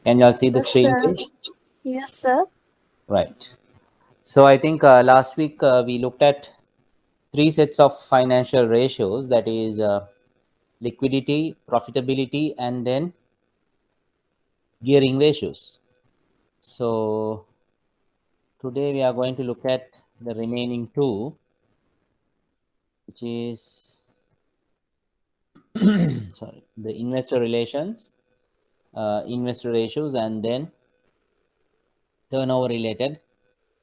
Can y'all see the Yes, screen, sir. please? Yes, sir. Right. So I think last week we looked at three sets of financial ratios, that is liquidity, profitability, and then gearing ratios. So today we are going to look at the remaining two, which is sorry, the investor relations, investor ratios, and then turnover related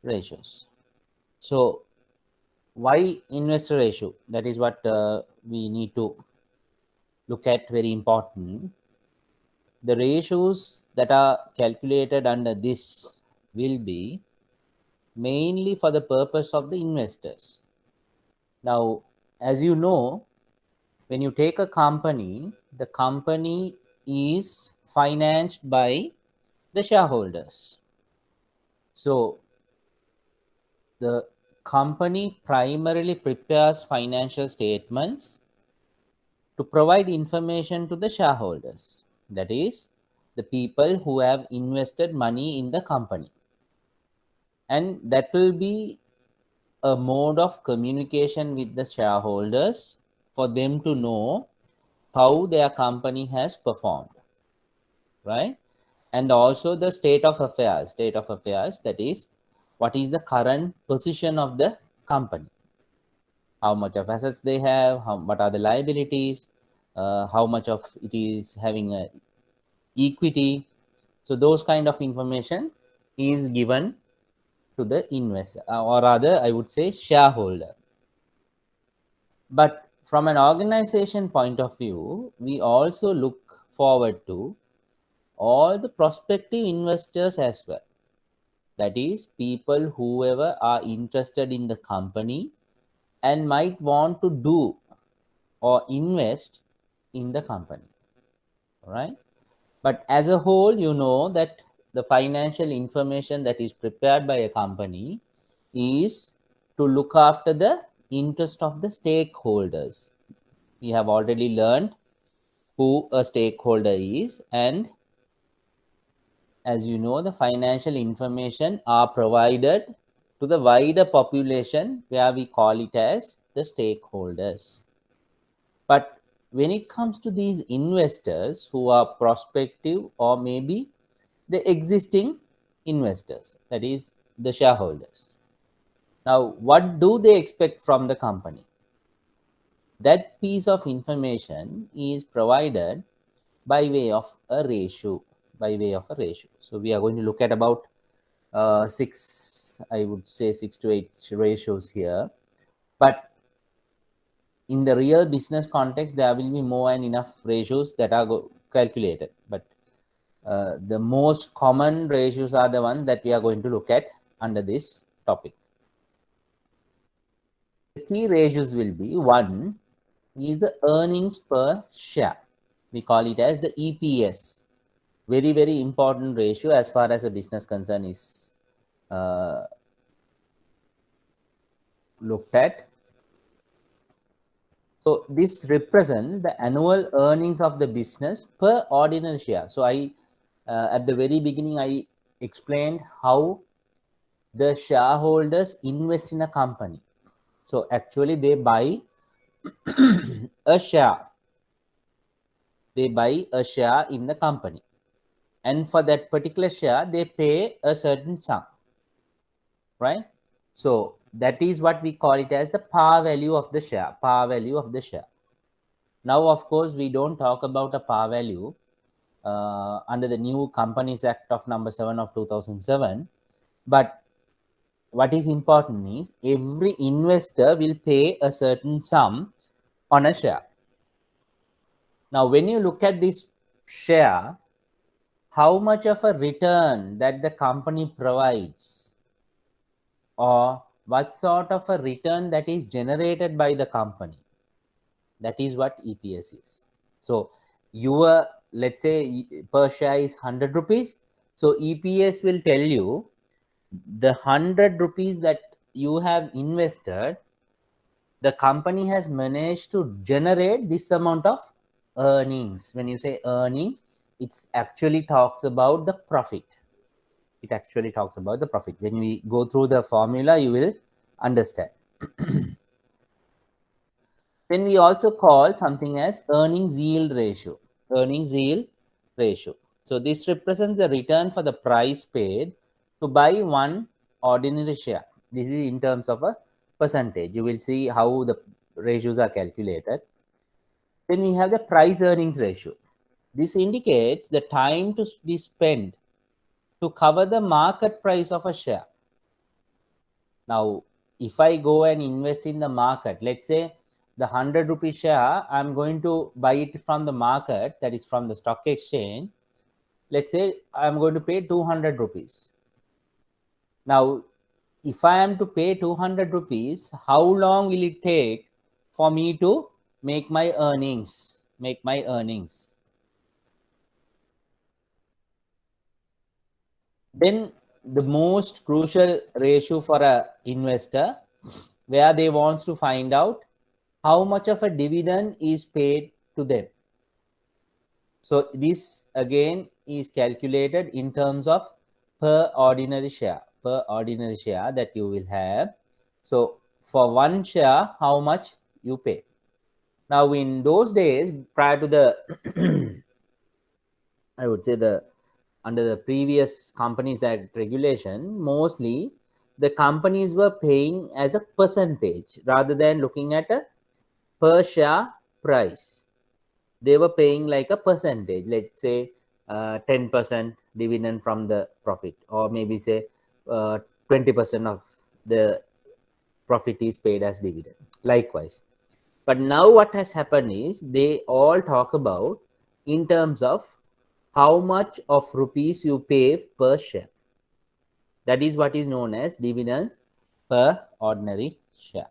ratios. So why investor ratio? That is what we need to look at, very important. The ratios that are calculated under this will be mainly for the purpose of the investors. Now, as you know, when you take a company, the company is financed by the shareholders. So the company primarily prepares financial statements to provide information to the shareholders, that is, the people who have invested money in the company. And that will be a mode of communication with the shareholders for them to know how their company has performed, right? And also the state of affairs, that is, what is the current position of the company, how much of assets they have, what are the liabilities, how much of it is having a equity. So those kind of information is given to the investor, or rather I would say shareholder. But from an organization point of view, we also look forward to all the prospective investors as well. That is, people whoever are interested in the company and might want to do or invest in the company, right? But as a whole, you know that the financial information that is prepared by a company is to look after the interest of the stakeholders. We have already learned who a stakeholder is, and as you know, the financial information are provided to the wider population, where we call it as the stakeholders. But when it comes to these investors who are prospective or maybe the existing investors, that is the shareholders, now what do they expect from the company? That piece of information is provided by way of a ratio, So we are going to look at about six, I would say 6 to 8 ratios here. But in the real business context, there will be more and enough ratios that are calculated. But the most common ratios are the ones that we are going to look at under this topic. The key ratios will be: one is the earnings per share. We call it as the EPS. Very, very important ratio as far as a business concern is looked at. So this represents the annual earnings of the business per ordinary share. So I, at the very beginning, I explained how the shareholders invest in a company. So actually they buy a share. They buy a share in the company. And for that particular share, they pay a certain sum, right? So that is what we call it as the par value of the share, Now, of course, we don't talk about a par value under the new Companies Act of number 7 of 2007. But what is important is every investor will pay a certain sum on a share. Now, when you look at this share, how much of a return that the company provides, or what sort of a return that is generated by the company, that is what EPS is. So your, let's say, per share is 100 rupees. So EPS will tell you the 100 rupees that you have invested, the company has managed to generate this amount of earnings. When you say earnings, it actually talks about the profit. It actually talks about the profit. When we go through the formula, you will understand. Then we also call something as earnings yield ratio. Earnings yield ratio. So this represents the return for the price paid to buy one ordinary share. This is in terms of a percentage. You will see how the ratios are calculated. Then we have the price earnings ratio. This indicates the time to be spent to cover the market price of a share. Now, if I go and invest in the market, let's say the 100 rupee share, I'm going to buy it from the market, that is from the stock exchange. Let's say I'm going to pay 200 rupees. Now, if I am to pay 200 rupees, how long will it take for me to make my earnings? Then the most crucial ratio for a investor, where they wants to find out how much of a dividend is paid to them. So this again is calculated in terms of per ordinary share that you will have. So for one share, how much you pay. Now in those days, prior to the I would say the under the previous Companies Act regulation, mostly the companies were paying as a percentage rather than looking at a per share price. They were paying like a percentage, let's say 10% dividend from the profit, or maybe say 20% of the profit is paid as dividend. Likewise. But now what has happened is they all talk about in terms of how much of rupees you pay per share. That is what is known as dividend per ordinary share.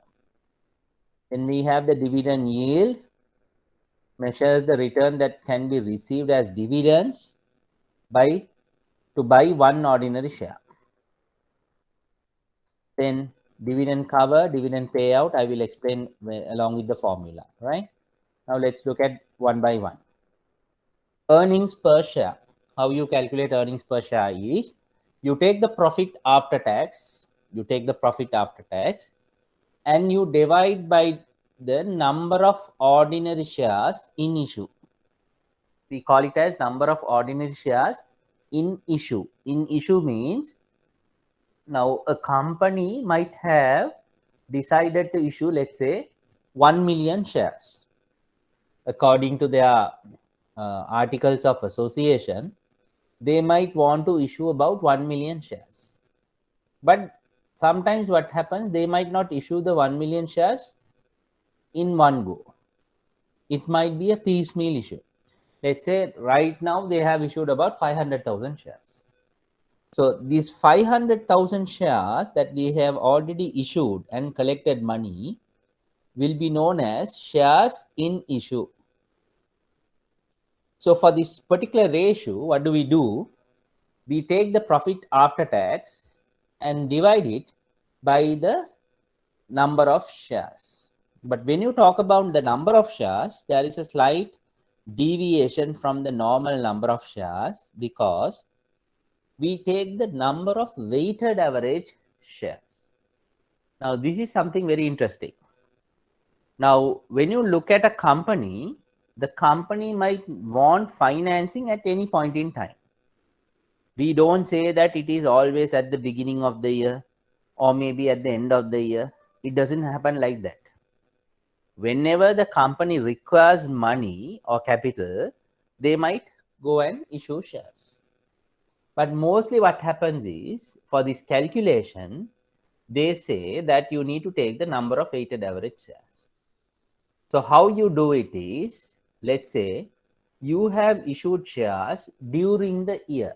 Then we have the dividend yield, measures the return that can be received as dividends to buy one ordinary share. Then dividend cover, dividend payout, I will explain along with the formula, right? Now let's look at one by one. Earnings per share. How you calculate earnings per share is you take the profit after tax, and you divide by the number of ordinary shares in issue. We call it as number of ordinary shares in issue. In issue means now a company might have decided to issue, let's say, 1 million shares. According to their articles of association, they might want to issue about 1 million shares. But sometimes what happens, they might not issue the 1 million shares in one go. It might be a piecemeal issue. Let's say right now they have issued about 500,000 shares. So these 500,000 shares that we have already issued and collected money will be known as shares in issue. So for this particular ratio, what do? We take the profit after tax and divide it by the number of shares. But when you talk about the number of shares, there is a slight deviation from the normal number of shares, because we take the number of weighted average shares. Now, this is something very interesting. Now, when you look at a company, the company might want financing at any point in time. We don't say that it is always at the beginning of the year or maybe at the end of the year. It doesn't happen like that. Whenever the company requires money or capital, they might go and issue shares. But mostly what happens is, for this calculation, they say that you need to take the number of weighted average shares. So how you do it is, let's say you have issued shares during the year.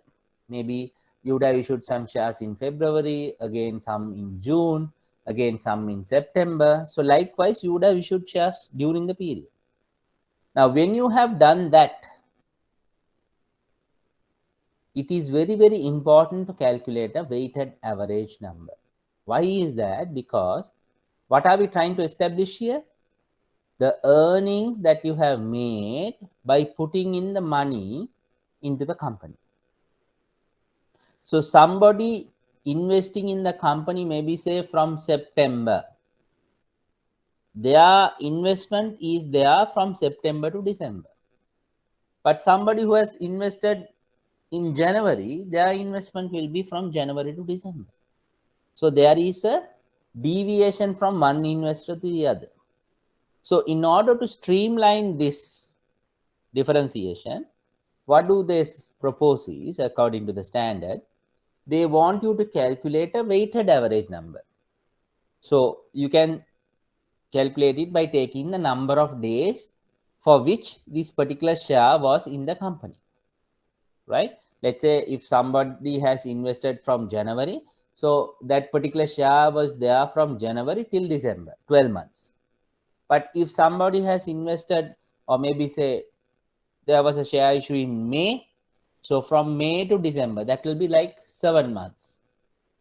Maybe you would have issued some shares in February, again some in June, again some in September. So likewise, you would have issued shares during the period. Now, when you have done that, it is very, very important to calculate a weighted average number. Why is that? Because what are we trying to establish here? The earnings that you have made by putting in the money into the company. So somebody investing in the company, maybe say from September, their investment is there from September to December. But somebody who has invested in January, their investment will be from January to December. So there is a deviation from one investor to the other. So in order to streamline this differentiation, what do they propose is, according to the standard, they want you to calculate a weighted average number. So you can calculate it by taking the number of days for which this particular share was in the company, right? Let's say if somebody has invested from January, so that particular share was there from January till December, 12 months. But if somebody has invested, or maybe say there was a share issue in May, so from May to December, that will be like 7 months,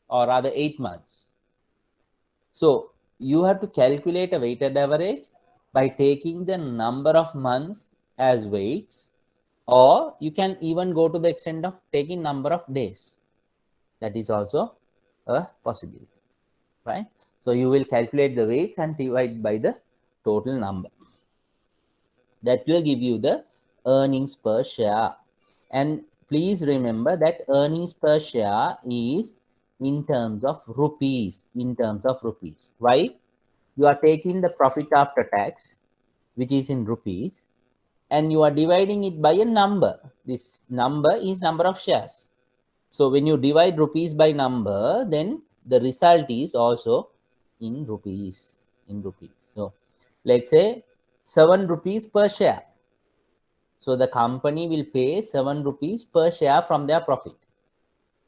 or rather 8 months. So you have to calculate a weighted average by taking the number of months as weights, or you can even go to the extent of taking number of days. That is also a possibility, right? So you will calculate the weights and divide by the total number. That will give you the earnings per share. And please remember that earnings per share is in terms of rupees, Why? You are taking the profit after tax, which is in rupees, and you are dividing it by a number. This number is number of shares. So when you divide rupees by number, then the result is also in rupees. So let's say 7 rupees per share. So the company will pay 7 rupees per share from their profit.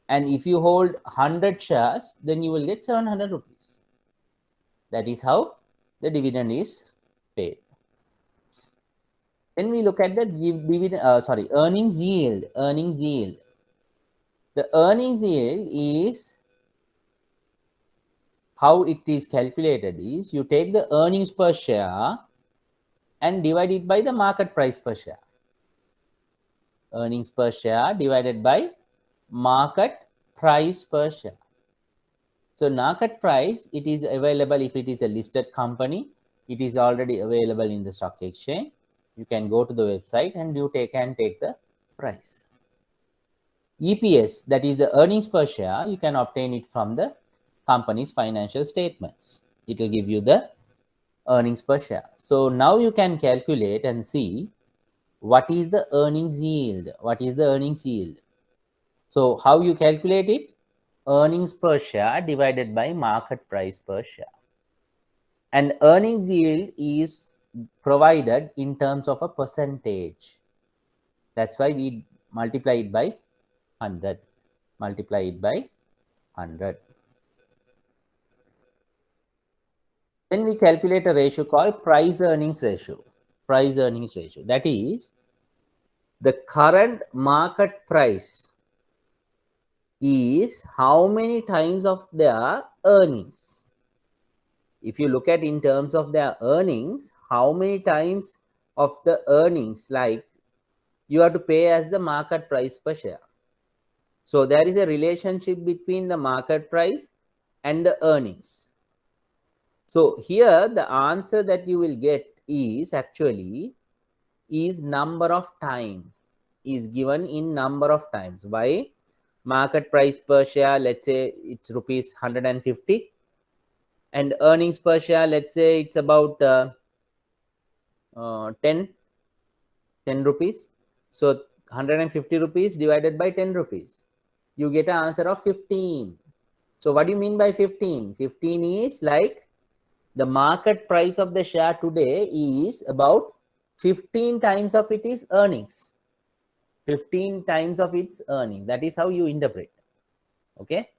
And if you hold 100 shares, then you will get 700 rupees. That is how the dividend is paid. Then we look at the earnings yield. The earnings yield is, how it is calculated is, you take the earnings per share and divide it by the market price per share. Earnings per share divided by market price per share. So market price, it is available if it is a listed company. It is already available in the stock exchange. You can go to the website and you can take the price. EPS, that is the earnings per share, you can obtain it from the company's financial statements. It will give you the earnings per share. So now you can calculate and see what is the earnings yield. So how you calculate it? Earnings per share divided by market price per share. And earnings yield is provided in terms of a percentage. That's why we multiply it by 100. Then we calculate a ratio called price earnings ratio. That is, the current market price is how many times of their earnings. If you look at in terms of their earnings, how many times of the earnings, like, you have to pay as the market price per share. So there is a relationship between the market price and the earnings. So here the answer that you will get is actually number of times, is given in number of times. Why? Market price per share, let's say it's rupees 150, and earnings per share, let's say it's about 10 rupees. So 150 rupees divided by 10 rupees, you get an answer of 15. So what do you mean by 15? 15 is like the market price of the share today is about 15 times of it is earnings. 15 times of its earning. That is how you interpret. Okay.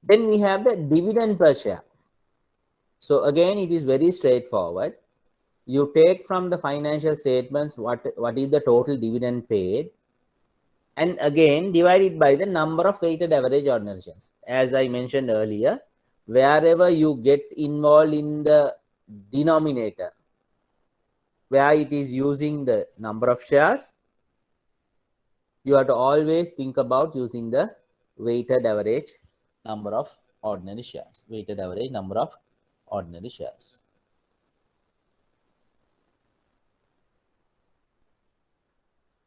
Then we have the dividend per share. So again, it is very straightforward. You take from the financial statements what is the total dividend paid, and again divide it by the number of weighted average ordinary shares. As I mentioned earlier, wherever you get involved in the denominator, where it is using the number of shares, you have to always think about using the weighted average number of ordinary shares. Weighted average number of ordinary shares.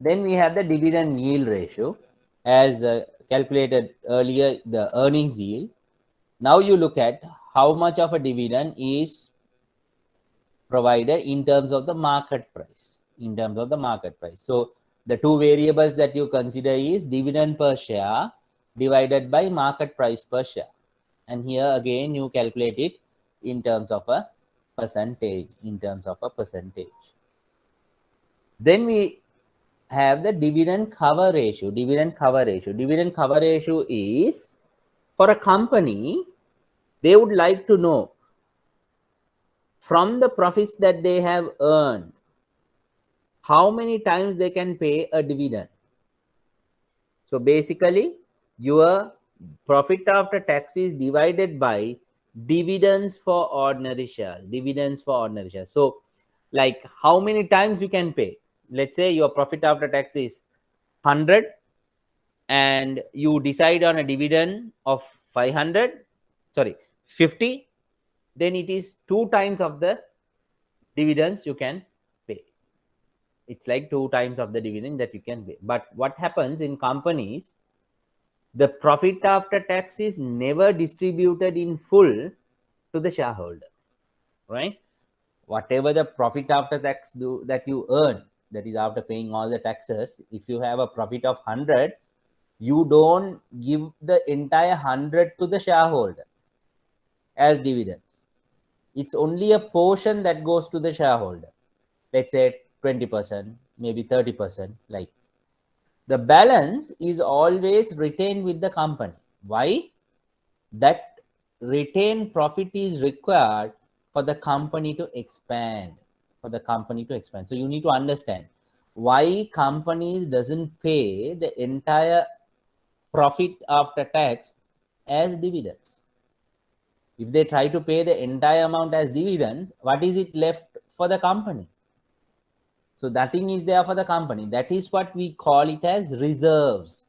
Then we have the dividend yield ratio as calculated earlier, the earnings yield. Now you look at how much of a dividend is provided in terms of the market price. In terms of the market price. So the two variables that you consider is dividend per share divided by market price per share. And here again you calculate it in terms of a percentage. In terms of a percentage. Then we have the dividend cover ratio. Dividend cover ratio. Dividend cover ratio is for a company, they would like to know from the profits that they have earned, how many times they can pay a dividend. So basically, your profit after tax is divided by dividends for ordinary shares. Dividends for ordinary shares. So, like how many times you can pay. Let's say your profit after tax is 100 and you decide on a dividend of 500, sorry, 50, then it is 2 times of the dividends you can pay. It's like 2 times of the dividend that you can pay. But what happens in companies, the profit after tax is never distributed in full to the shareholder, right? Whatever the profit after tax that you earn, that is after paying all the taxes, if you have a profit of 100, you don't give the entire 100 to the shareholder as dividends. It's only a portion that goes to the shareholder. Let's say 20%, maybe 30%, like. The balance is always retained with the company. Why? That retained profit is required for the company to expand. For the company to expand. So you need to understand why companies doesn't pay the entire profit after tax as dividends. If they try to pay the entire amount as dividend, what is it left for the company? So nothing is there for the company. That is what we call it as reserves.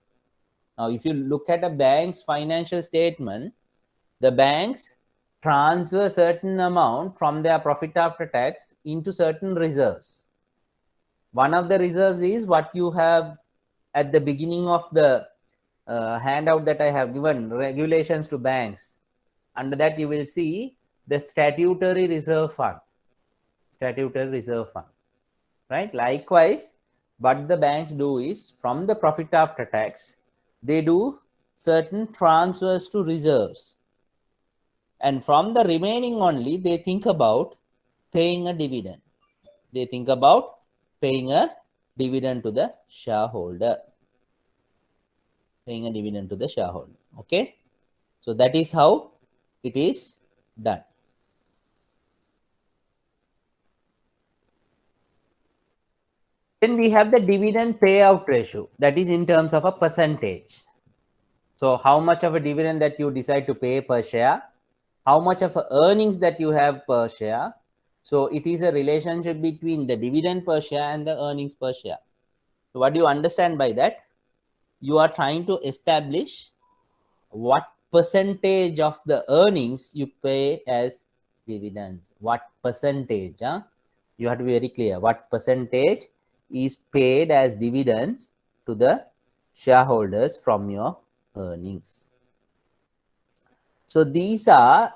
Now, if you look at a bank's financial statement, the banks transfer certain amount from their profit after tax into certain reserves. One of the reserves is what you have at the beginning of the handout that I have given, regulations to banks. Under that, you will see the statutory reserve fund. Statutory reserve fund. Right? Likewise, what the banks do is from the profit after tax, they do certain transfers to reserves. And from the remaining only, they think about paying a dividend. They think about paying a dividend to the shareholder. Paying a dividend to the shareholder. Okay. So that is how it is done. Then we have the dividend payout ratio, that is in terms of a percentage. So how much of a dividend that you decide to pay per share, how much of earnings that you have per share. So it is a relationship between the dividend per share and the earnings per share. So what do you understand by that? You are trying to establish what percentage of the earnings you pay as dividends. What percentage? You have to be very clear. What percentage is paid as dividends to the shareholders from your earnings. So these are,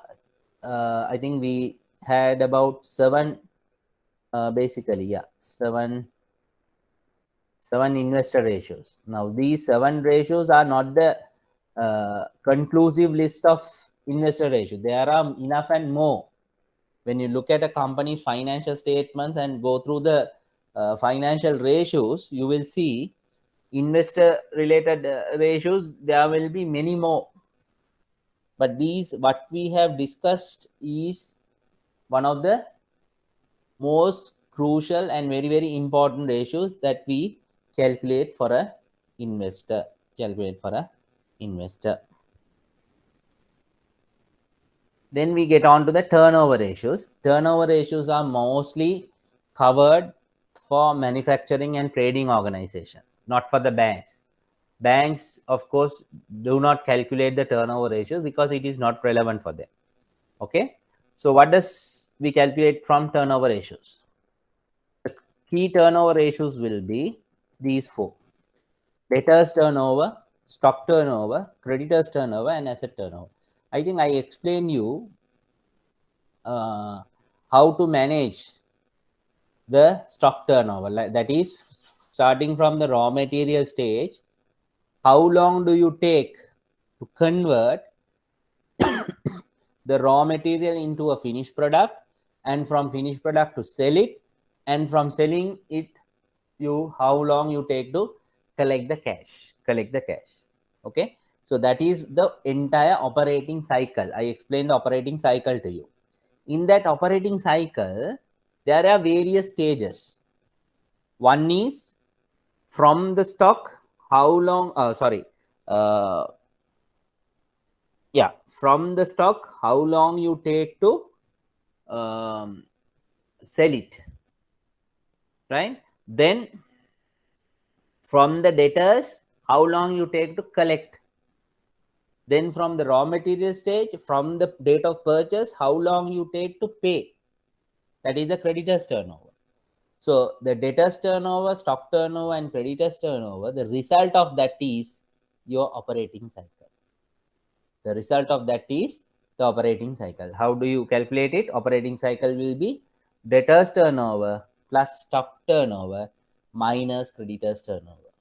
I think we had about 7, basically, yeah, seven investor ratios. Now these 7 ratios are not the conclusive list of investor ratios. There are enough and more. When you look at a company's financial statements and go through the financial ratios, you will see investor related ratios, there will be many more. But these, what we have discussed, is one of the most crucial and very, very important ratios that we calculate for a investor. Then we get on to the turnover ratios. Turnover ratios are mostly covered for manufacturing and trading organizations, not for the banks. Banks, of course, do not calculate the turnover ratios because it is not relevant for them. Okay. So what does we calculate from turnover ratios? The key turnover ratios will be these four: debtors turnover, stock turnover, creditors turnover, and asset turnover. I think I explained you how to manage the stock turnover. That is, starting from the raw material stage, how long do you take to convert the raw material into a finished product, and from finished product to sell it, and from selling it, how long you take to collect the cash. Okay, so that is the entire operating cycle. I explained the operating cycle to you. In that operating cycle, there are various stages. One is from the stock, how long from the stock, how long you take to sell it, right? Then from the debtors, how long you take to collect. Then from the raw material stage, from the date of purchase, how long you take to pay. That is the creditors turnover. So the debtors turnover, stock turnover, and creditors turnover, the result of that is your operating cycle. The result of that is the operating cycle. How do you calculate it? Operating cycle will be debtors turnover plus stock turnover minus creditors turnover.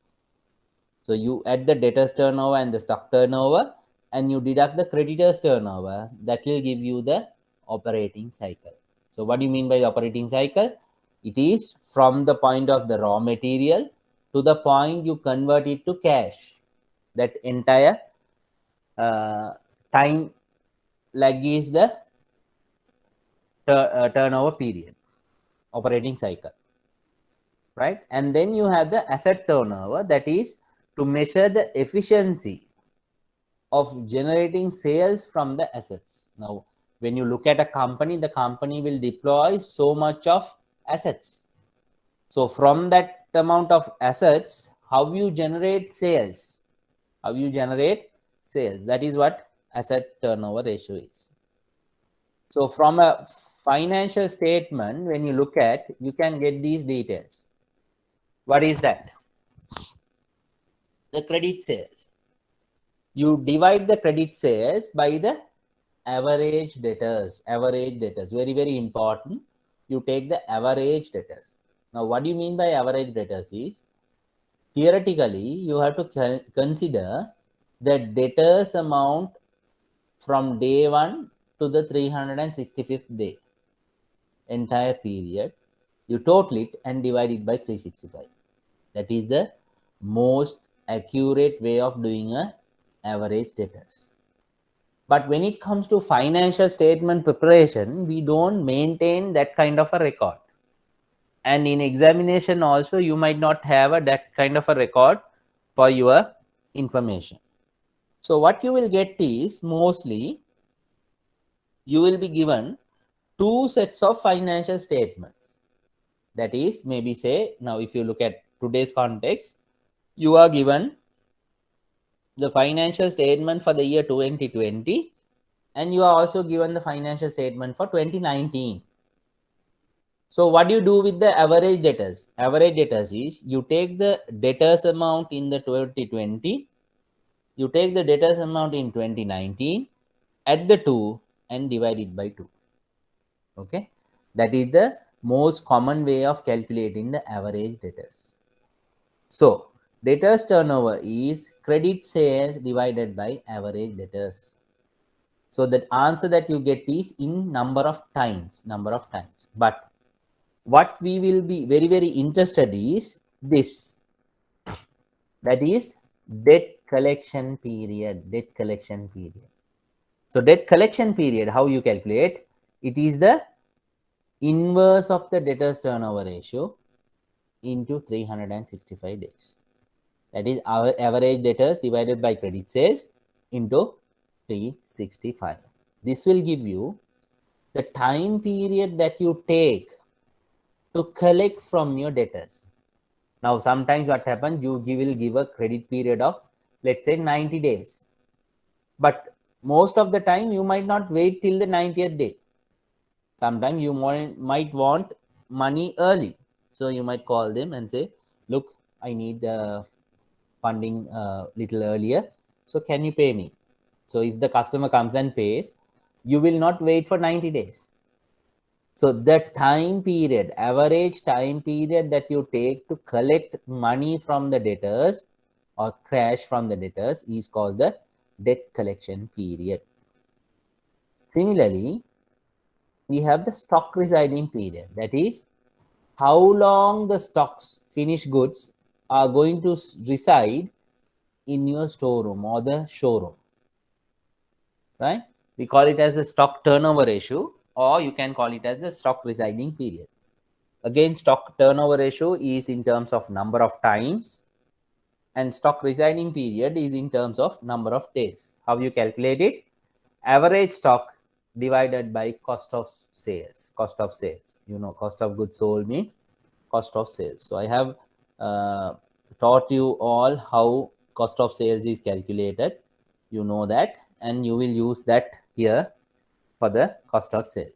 So you add the debtors turnover and the stock turnover, and you deduct the creditors turnover. That will give you the operating cycle. So what do you mean by operating cycle? It is from the point of the raw material to the point you convert it to cash. That entire time lag is the turnover period, operating cycle, right? And then you have the asset turnover, that is to measure the efficiency of generating sales from the assets. Now, when you look at a company, the company will deploy so much of assets. So from that amount of assets, how you generate sales? How you generate sales? That is what asset turnover ratio is. So from a financial statement, when you look at, you can get these details. What is that? The credit sales. You divide the credit sales by the average debtors. Average debtors, very, very important. You take the average debtors. Now, what do you mean by average debtors is, theoretically, you have to consider the debtors amount from day 1 to the 365th day, entire period. You total it and divide it by 365. That is the most accurate way of doing a average debtors. But when it comes to financial statement preparation, we don't maintain that kind of a record. And in examination also, you might not have that kind of a record for your information. So what you will get is, mostly you will be given 2 sets of financial statements. That is, maybe say, now if you look at today's context, you are given the financial statement for the year 2020, and you are also given the financial statement for 2019. So what do you do with the average debtors? Average debtors is, you take the debtors amount in the 2020, you take the debtors amount in 2019, add the 2 and divide it by 2. Okay, that is the most common way of calculating the average debtors. So debtors turnover is credit sales divided by average debtors. So the answer that you get is in number of times. But what we will be very, very interested is this. That is debt collection period. So debt collection period, how you calculate? It is the inverse of the debtors turnover ratio into 365 days. That is our average debtors divided by credit sales into 365. This will give you the time period that you take to collect from your debtors. Now, sometimes what happens, you will give a credit period of, let's say, 90 days. But most of the time, you might not wait till the 90th day. Sometimes you might want money early. So you might call them and say, look, I need funding little earlier. So can you pay me? So if the customer comes and pays, you will not wait for 90 days. So the time period, average time period that you take to collect money from the debtors or cash from the debtors is called the debt collection period. Similarly, we have the stock residing period. That is how long the stocks, finished goods, are going to reside in your storeroom or the showroom, right? We call it as the stock turnover ratio, or you can call it as the stock residing period. Again, stock turnover ratio is in terms of number of times, and stock residing period is in terms of number of days. How you calculate it? Average stock divided by cost of sales. Cost of sales, you know, cost of goods sold means cost of sales. So I have taught you all how cost of sales is calculated. You know that, and you will use that here for the cost of sales.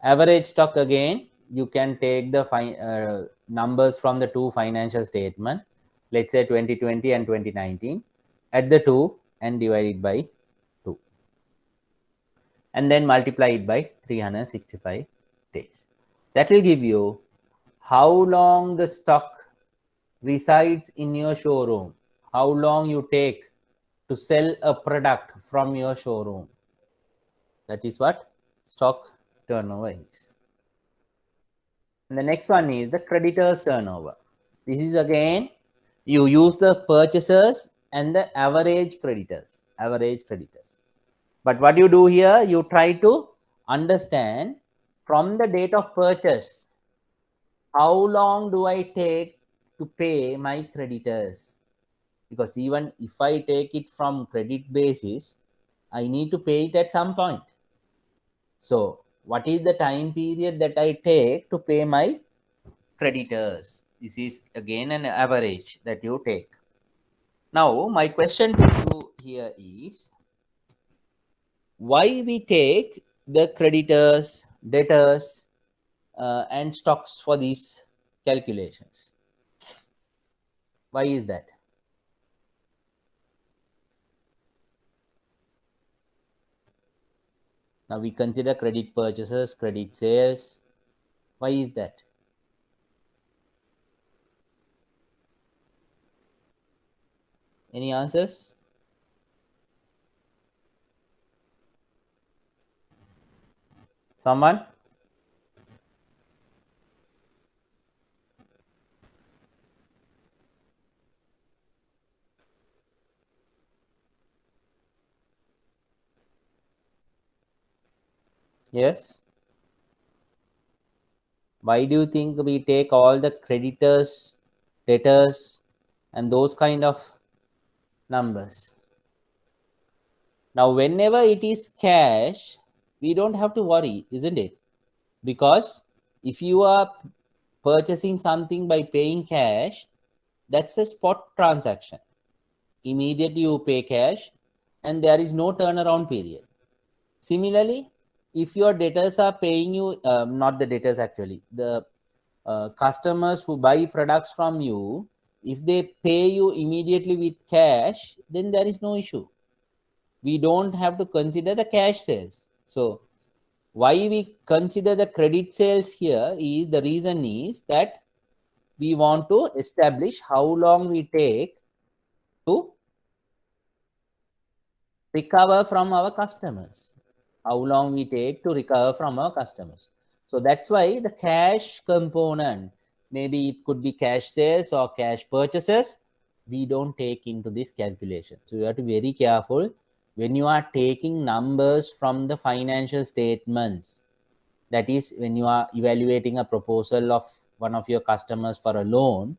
Average stock, again, you can take the numbers from the two financial statement, let's say 2020 and 2019, add the two and divide it by 2, and then multiply it by 365 days. That will give you how long the stock resides in your showroom, how long you take to sell a product from your showroom. That is what stock turnover is. And the next one is the creditors turnover. This is again, you use the purchasers and the average creditors. But what you do here, you try to understand from the date of purchase, how long do I take to pay my creditors? Because even if I take it from credit basis, I need to pay it at some point. So what is the time period that I take to pay my creditors? This is again an average that you take. Now, my question to you here is, why we take the creditors, debtors, and stocks for these calculations? Why is that? Now we consider credit purchases, credit sales. Why is that? Any answers? Someone? Yes. Why do you think we take all the creditors, debtors, and those kind of numbers? Now, whenever it is cash, we don't have to worry, isn't it? Because if you are purchasing something by paying cash, that's a spot transaction. Immediately you pay cash and there is no turnaround period. Similarly, if your debtors are paying you, not the debtors actually, the customers who buy products from you, if they pay you immediately with cash, then there is no issue. We don't have to consider the cash sales. So why we consider the credit sales here is, the reason is that we want to establish how long we take to recover from our customers. How long we take to recover from our customers. So that's why the cash component, maybe it could be cash sales or cash purchases, we don't take into this calculation. So you have to be very careful when you are taking numbers from the financial statements. That is, when you are evaluating a proposal of one of your customers for a loan,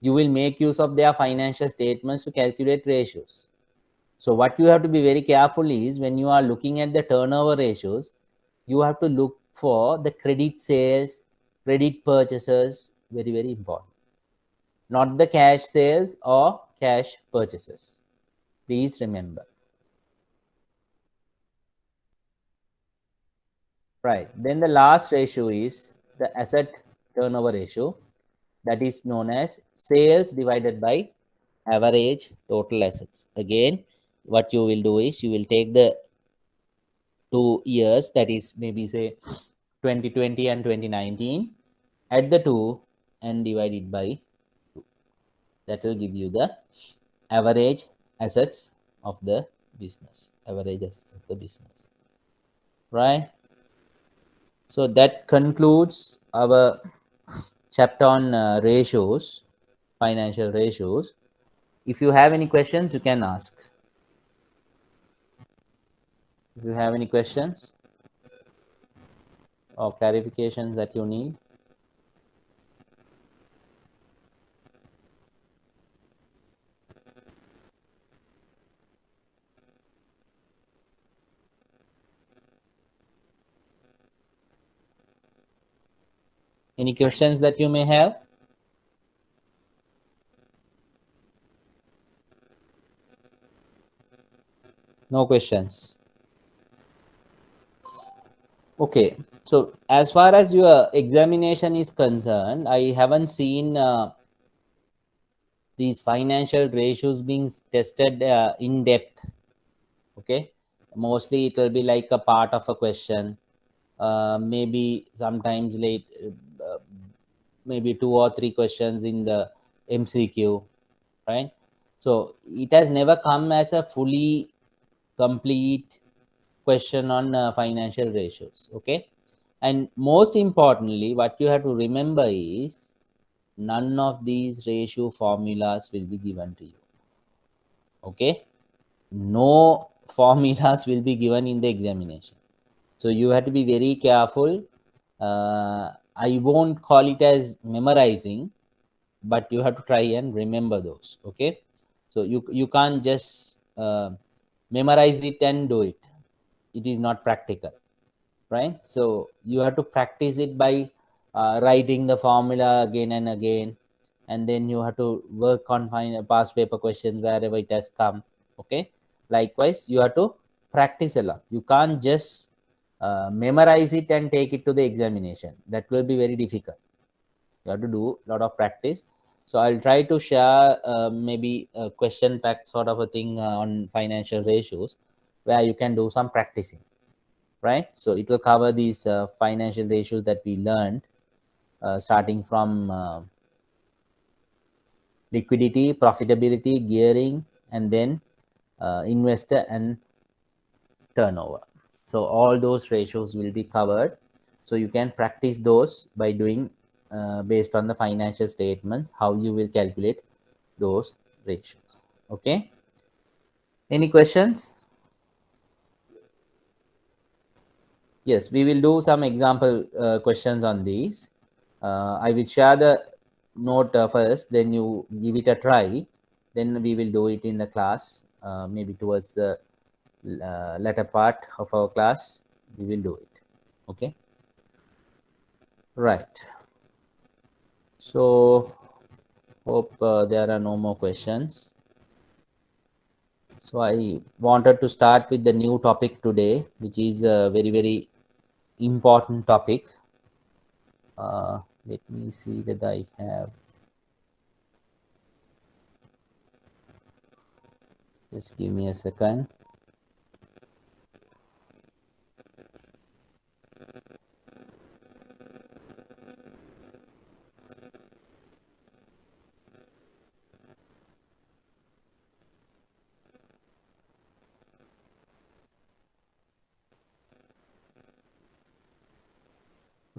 you will make use of their financial statements to calculate ratios. So what you have to be very careful is, when you are looking at the turnover ratios, you have to look for the credit sales credit purchases, very, very important. Not the cash sales or cash purchases. Please remember. Right. Then the last ratio is the asset turnover ratio, that is known as sales divided by average total assets. Again, what you will do is you will take the 2 years, that is maybe say 2020 and 2019, add the two and divide it by 2. That will give you the average assets of the business. Average assets of the business. Right. So that concludes our chapter on ratios, financial ratios. If you have any questions, you can ask. If you have any questions or clarifications that you need. Any questions that you may have? No questions. Okay. So as far as your examination is concerned, I haven't seen these financial ratios being tested in depth. Okay. Mostly it will be like a part of a question. Maybe sometimes late, maybe 2 or 3 questions in the MCQ, right? So it has never come as a fully complete question on financial ratios. Okay. And most importantly, what you have to remember is none of these ratio formulas will be given to you. Okay. No formulas will be given in the examination. So you have to be very careful. I won't call it as memorizing, but you have to try and remember those. Okay. So you can't just memorize it and do it. It is not practical, right? So you have to practice it by writing the formula again and again, and then you have to work on past paper questions wherever it has come. Okay. Likewise, you have to practice a lot. You can't just memorize it and take it to the examination. That will be very difficult. You have to do a lot of practice. So I'll try to share maybe a question pack sort of a thing on financial ratios where you can do some practicing, right? So it will cover these financial ratios that we learned, starting from liquidity, profitability, gearing, and then investor and turnover. So all those ratios will be covered. So you can practice those by doing based on the financial statements, how you will calculate those ratios. Okay. Any questions? Yes, we will do some example questions on these. I will share the note first, then you give it a try. Then we will do it in the class, maybe towards the latter part of our class. We will do it. Okay. Right. So hope there are no more questions. So I wanted to start with the new topic today, which is a very, very important topic. Let me see that I have. Just give me a second.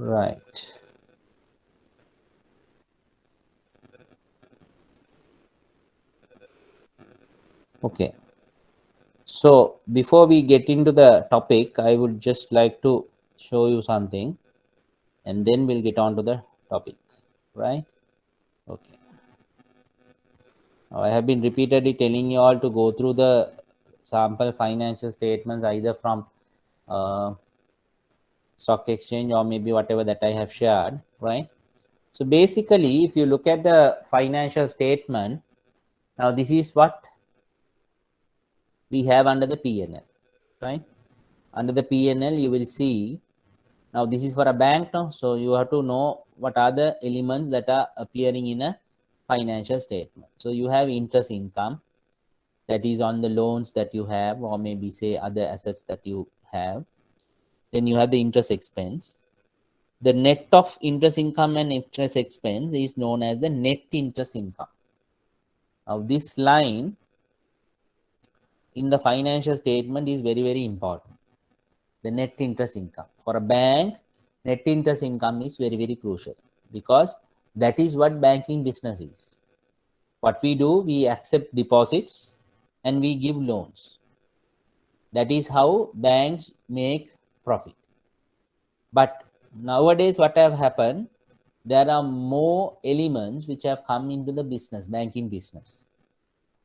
Right. Okay. So before we get into the topic, I would just like to show you something, and then we'll get on to the topic, right? Okay. Now, I have been repeatedly telling you all to go through the sample financial statements either from stock exchange or maybe whatever that I have shared, right? So basically, if you look at the financial statement, now this is what we have under the P&L, right? Under the P&L, you will see, now this is for a bank now, so you have to know what are the elements that are appearing in a financial statement. So you have interest income, that is on the loans that you have, or maybe say other assets that you have. Then you have the interest expense. The net of interest income and interest expense is known as the net interest income. Now this line in the financial statement is very, very important. The net interest income. For a bank, net interest income is very, very crucial, because that is what banking business is. What we do, we accept deposits and we give loans. That is how banks make profit. But nowadays, what have happened, there are more elements which have come into the business, banking business,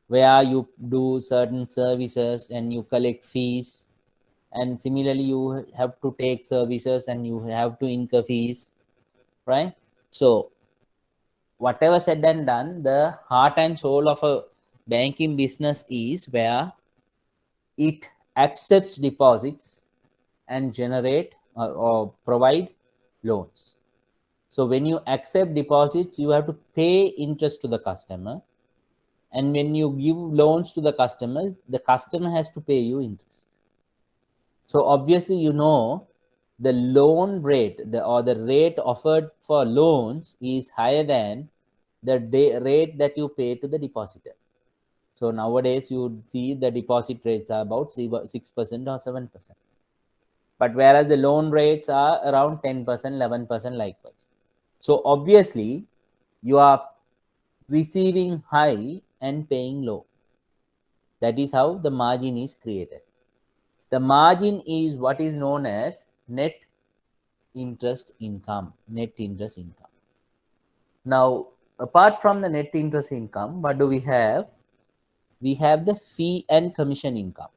where you do certain services and you collect fees, and similarly you have to take services and you have to incur fees, right? So whatever said and done, the heart and soul of a banking business is where it accepts deposits and generate or provide loans. So when you accept deposits, you have to pay interest to the customer, and when you give loans to the customer has to pay you interest. So obviously, you know, the loan rate, or the rate offered for loans is higher than the rate that you pay to the depositor. So nowadays you see the deposit rates are about 6% or 7%. But whereas the loan rates are around 10%, 11% likewise. So obviously you are receiving high and paying low. That is how the margin is created. The margin is what is known as net interest income. Net interest income. Now, apart from the net interest income, what do we have? We have the fee and commission income.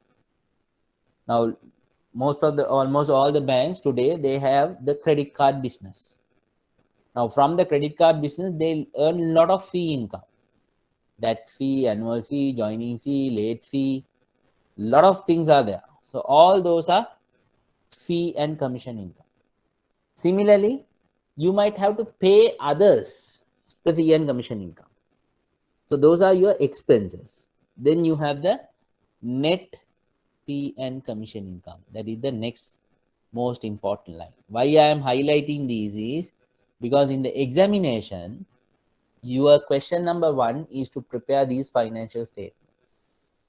Now, almost all the banks today, they have the credit card business. Now, from the credit card business, they earn a lot of fee income. That fee, annual fee, joining fee, late fee, a lot of things are there. So all those are fee and commission income. Similarly, you might have to pay others the fee and commission income. So those are your expenses. Then you have the net fee and commission income. That is the next most important line. Why I am highlighting these is because in the examination, your question number 1 is to prepare these financial statements.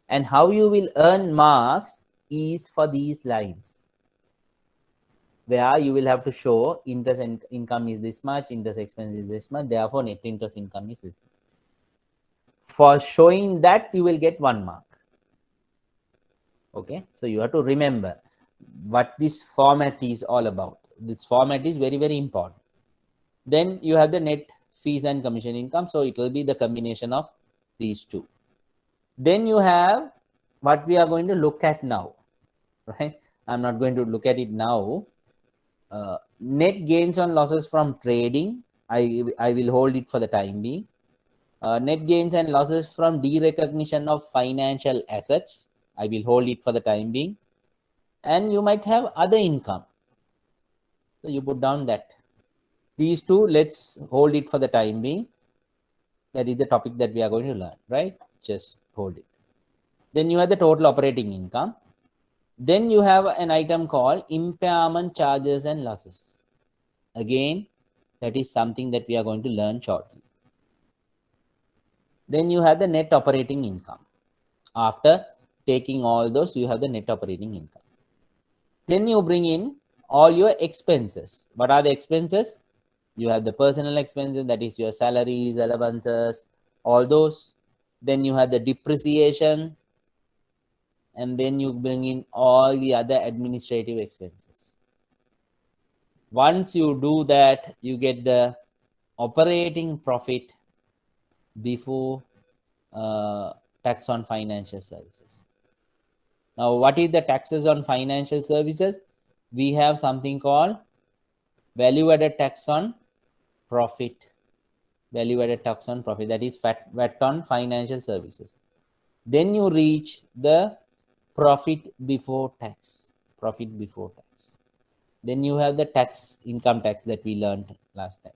And how you will earn marks is for these lines, where you will have to show interest and income is this much, interest expense is this much, therefore net interest income is this much. For showing that, you will get 1 mark. Okay, so you have to remember what this format is all about. This format is very, very important. Then you have the net fees and commission income. So it will be the combination of these two. Then you have what we are going to look at now, right? I'm not going to look at it now. Net gains on losses from trading, I will hold it for the time being. Net gains and losses from derecognition of financial assets, I will hold it for the time being. And you might have other income. So you put down that. These two, let's hold it for the time being. That is the topic that we are going to learn, right? Just hold it. Then you have the total operating income. Then you have an item called impairment charges and losses. Again, that is something that we are going to learn shortly. Then you have the net operating income. After taking all those, you have the net operating income. Then you bring in all your expenses. What are the expenses? You have the personal expenses, that is your salaries, allowances, all those. Then you have the depreciation, and then you bring in all the other administrative expenses. Once you do that, you get the operating profit before tax on financial services. Now, what is the taxes on financial services? we have something called value added tax on profit. Value added tax on profit, that is VAT on financial services. Then you reach the profit before tax. Profit before tax. Then you have the tax, income tax that we learned last time.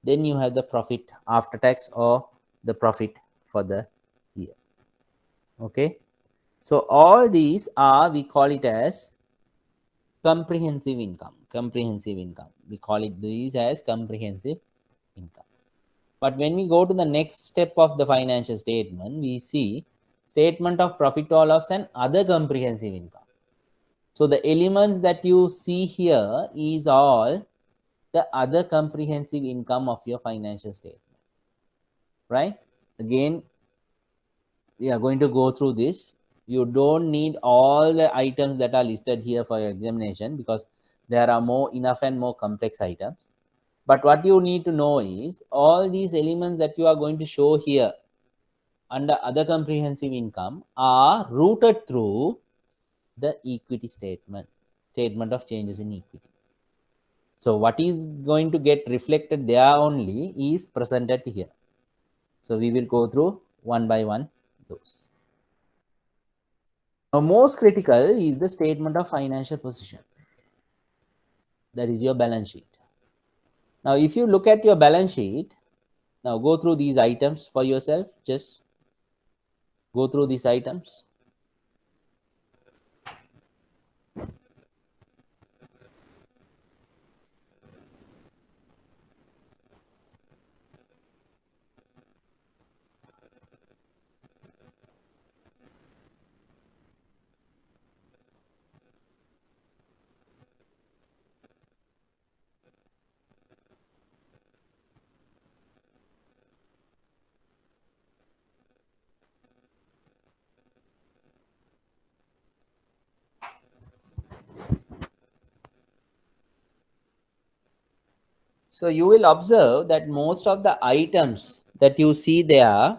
Then you have the profit after tax or the profit for the year. Okay. So all these are, we call it as comprehensive income. Comprehensive income. We call it these as comprehensive income. But when we go to the next step of the financial statement, we see statement of profit or loss and other comprehensive income. So the elements that you see here is all the other comprehensive income of your financial statement, right? Again, we are going to go through this. You don't need all the items that are listed here for your examination because there are more enough and more complex items. But what you need to know is all these elements that you are going to show here under other comprehensive income are routed through the equity statement, statement of changes in equity. So what is going to get reflected there only is presented here. So we will go through one by one those. Now, most critical is the statement of financial position. That is your balance sheet. Now, if you look at your balance sheet, now go through these items for yourself. Just go through these items. So you will observe that most of the items that you see there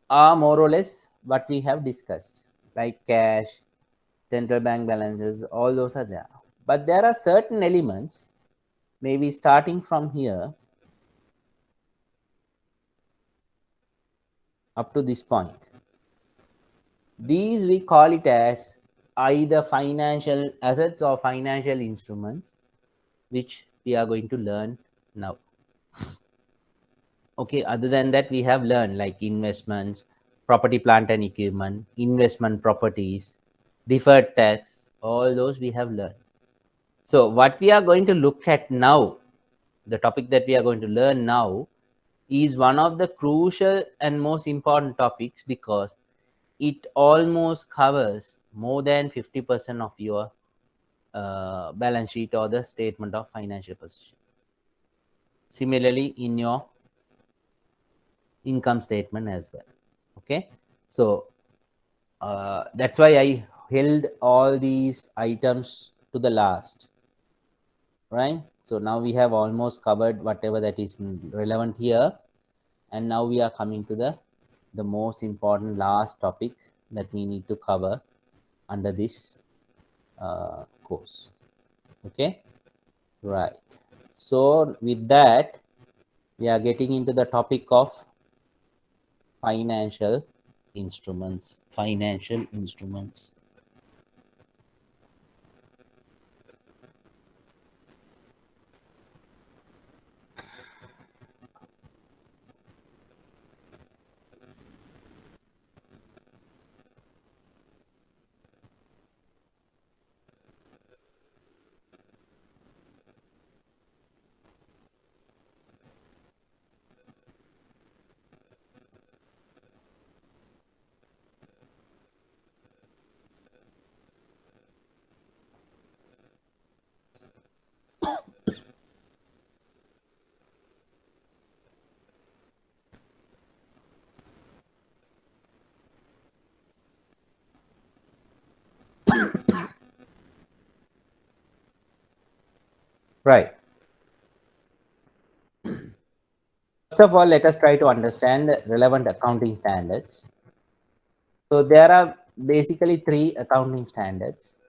are more or less what we have discussed, like cash, central bank balances, all those are there. But there are certain elements, maybe starting from here up to this point. These we call it as either financial assets or financial instruments, which we are going to learn now. Okay, other than that, we have learned like investments, property, plant and equipment, investment properties, deferred tax, all those we have learned. So what we are going to look at now, the topic that we are going to learn now is one of the crucial and most important topics because it almost covers more than 50% of your balance sheet or the statement of financial position. Similarly, in your income statement as well. Okay, so that's why I held all these items to the last, right? So now we have almost covered whatever that is relevant here, and now we are coming to the most important last topic that we need to cover under this course. Okay, right. So with that, we are getting into the topic of financial instruments. Financial instruments. Right. First of all, let us try to understand relevant accounting standards. So there are basically three accounting standards.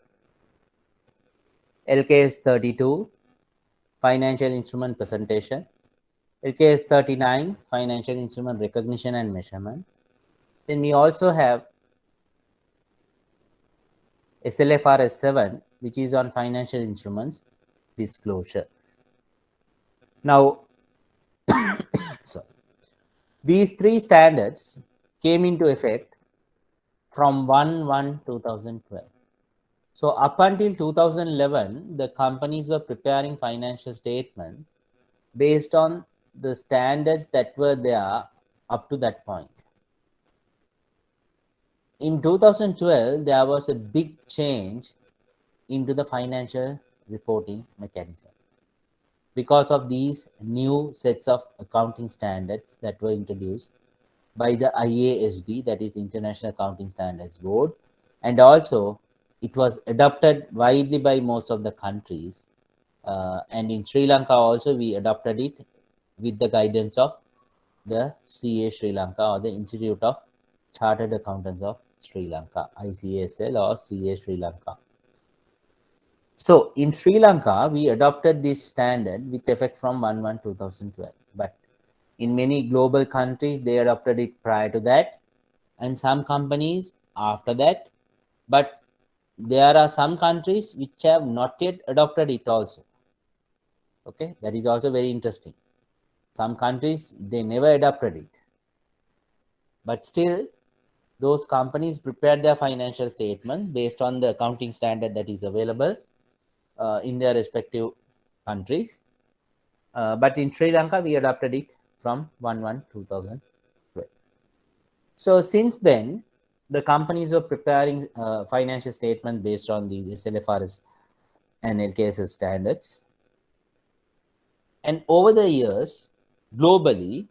LKS 32, financial instrument presentation. LKS 39, financial instrument recognition and measurement. Then we also have SLFRS 7, which is on financial instruments disclosure. Now, sorry, these three standards came into effect from 1/1/2012. So up until 2011, the companies were preparing financial statements based on the standards that were there up to that point. In 2012, there was a big change into the financial reporting mechanism because of these new sets of accounting standards that were introduced by the IASB, that is International Accounting Standards Board, and also it was adopted widely by most of the countries. And in Sri Lanka also, we adopted it with the guidance of the CA Sri Lanka, or the Institute of Chartered Accountants of Sri Lanka, ICASL or CA Sri Lanka. So in Sri Lanka, we adopted this standard with effect from 1/1/2012. But in many global countries, they adopted it prior to that, and some companies after that. But there are some countries which have not yet adopted it also. Okay, that is also very interesting. Some countries, they never adopted it. But still, those companies prepared their financial statement based on the accounting standard that is available in their respective countries. But in Sri Lanka, we adopted it from 1/1/2012. So since then, the companies were preparing financial statements based on these SLFRS and LKS standards. And over the years, globally,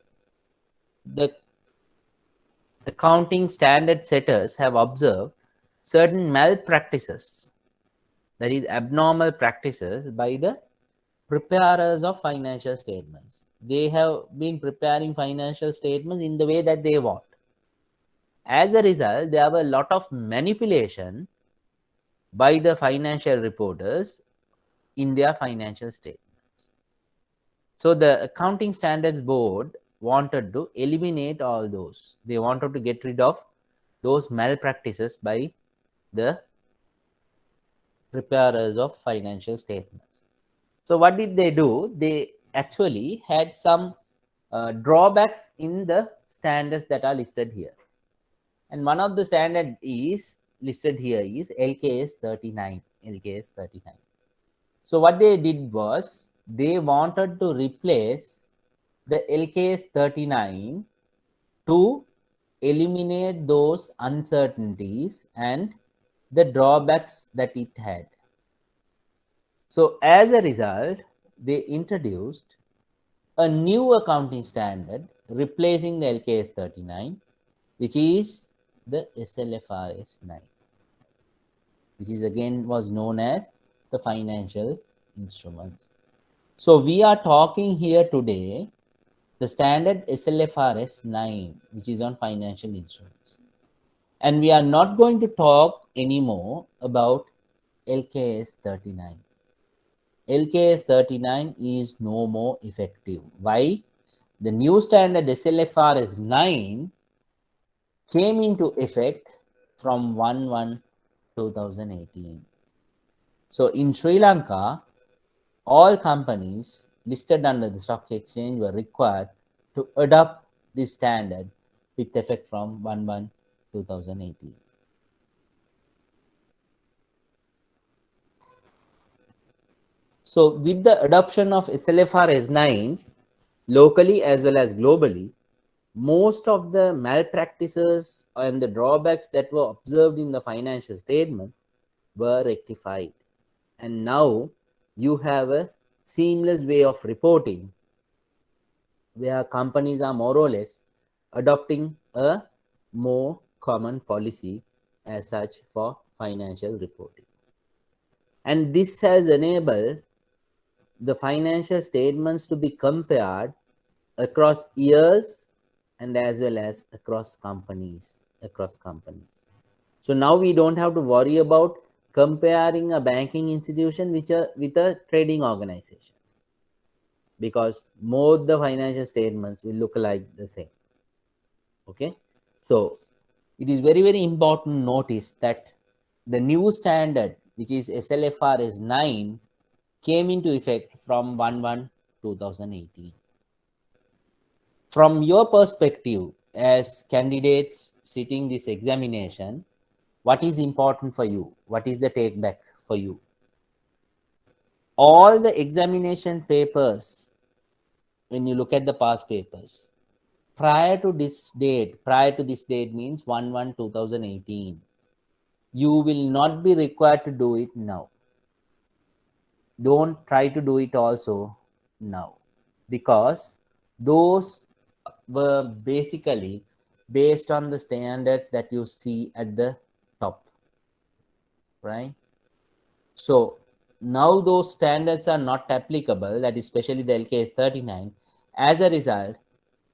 the accounting standard setters have observed certain malpractices, that is abnormal practices by the preparers of financial statements. They have been preparing financial statements in the way that they want. As a result, there were a lot of manipulation by the financial reporters in their financial statements. So the Accounting Standards Board wanted to eliminate all those. They wanted to get rid of those malpractices by the preparers of financial statements. So what did they do? They actually had some drawbacks in the standards that are listed here. And one of the standard is listed here is LKS 39. LKS 39. So what they did was they wanted to replace the LKS 39 to eliminate those uncertainties and the drawbacks that it had. So as a result, they introduced a new accounting standard replacing the LKS 39, which is the SLFRS 9, which is again was known as the financial instruments. So we are talking here today the standard SLFRS 9, which is on financial instruments. And we are not going to talk anymore about LKS 39. LKS 39 is no more effective. Why? The new standard SLFRS 9 came into effect from 1/1/2018. So in Sri Lanka, all companies listed under the stock exchange were required to adopt this standard with effect from 1/1/2018. So with the adoption of SLFRS 9 locally as well as globally, most of the malpractices and the drawbacks that were observed in the financial statement were rectified. And now you have a seamless way of reporting where companies are more or less adopting a more common policy as such for financial reporting. And this has enabled the financial statements to be compared across years and as well as across companies. So now we don't have to worry about comparing a banking institution with a trading organization, because both the financial statements will look like the same. Okay, so it is very, very important to notice that the new standard, which is SLFRS 9, came into effect from 1/1/2018. From your perspective as candidates sitting this examination, what is important for you? What is the take back for you? All the examination papers, when you look at the past papers, prior to this date means 1/1/2018, you will not be required to do it now. Don't try to do it also now, because those were basically based on the standards that you see at the top, right? So now those standards are not applicable, that is especially the LKS 39. As a result,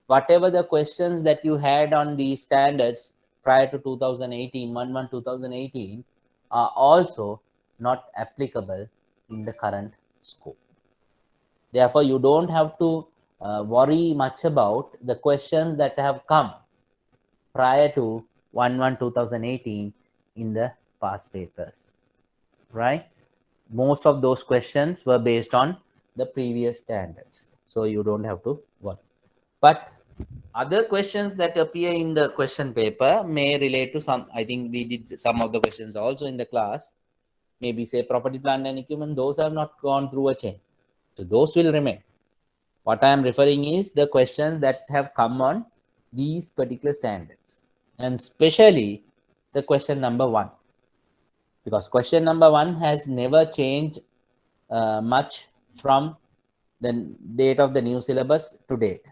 whatever the questions that you had on these standards prior to 2018, 1/1/2018, are also not applicable in the current scope. Therefore, you don't have to worry much about the questions that have come prior to 1/1/2018 in the past papers, right? Most of those questions were based on the previous standards, so you don't have to worry. But other questions that appear in the question paper may relate to some, I think we did some of the questions also in the class, maybe say property, plant and equipment, those have not gone through a change, so those will remain. What I am referring is the questions that have come on these particular standards, and especially the question number 1, because question number 1 has never changed much from the date of the new syllabus to date,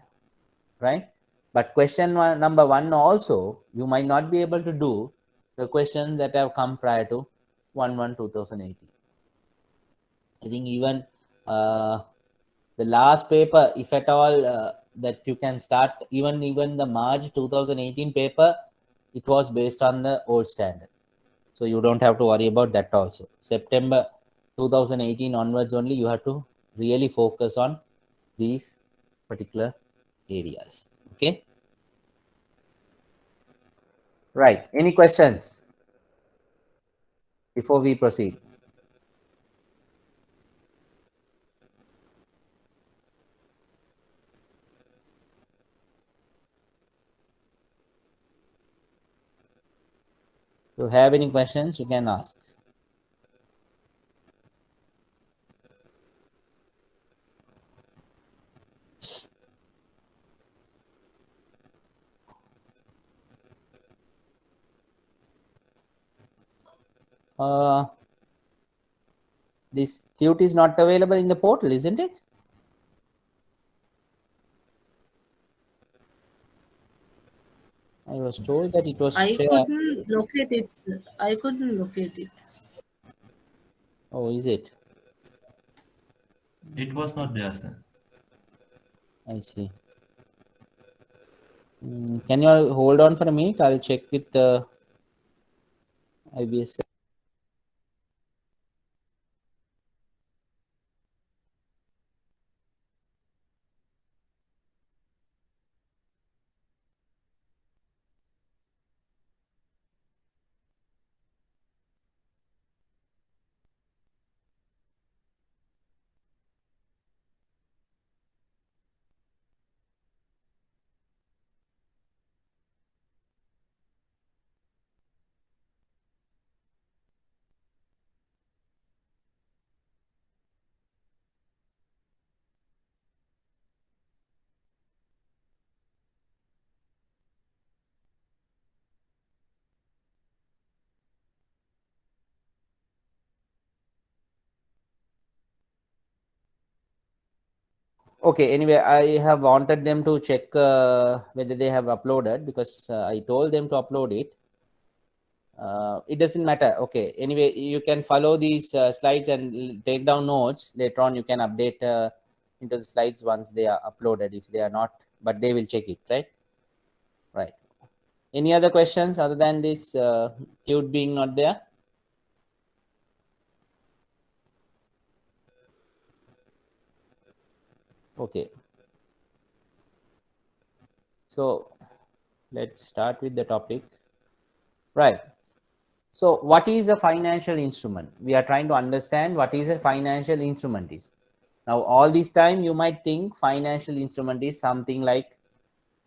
right? But question number 1 also, you might not be able to do the questions that have come prior to 1/1/2018. I think even the last paper, if at all, that you can start, even the March 2018 paper, it was based on the old standard. So you don't have to worry about that also. September 2018 onwards only, you have to really focus on these particular areas. Okay. Right. Any questions before we proceed? If you have any questions, you can ask. This Qt is not available in the portal, isn't it? I was told that it was I shared. couldn't locate it, sir. I couldn't locate it. Oh, is it? It was not there, sir. I see. Can you all hold on for a minute? I'll check with the IBS. Okay, anyway, I have wanted them to check whether they have uploaded, because I told them to upload it. It doesn't matter. Okay, anyway, you can follow these slides and take down notes. Later on, you can update into the slides once they are uploaded, if they are not, but they will check it, right? Right. Any other questions other than this Qt being not there? Okay. So let's start with the topic. Right. So what is a financial instrument? We are trying to understand what is a financial instrument is. Now, all this time you might think financial instrument is something like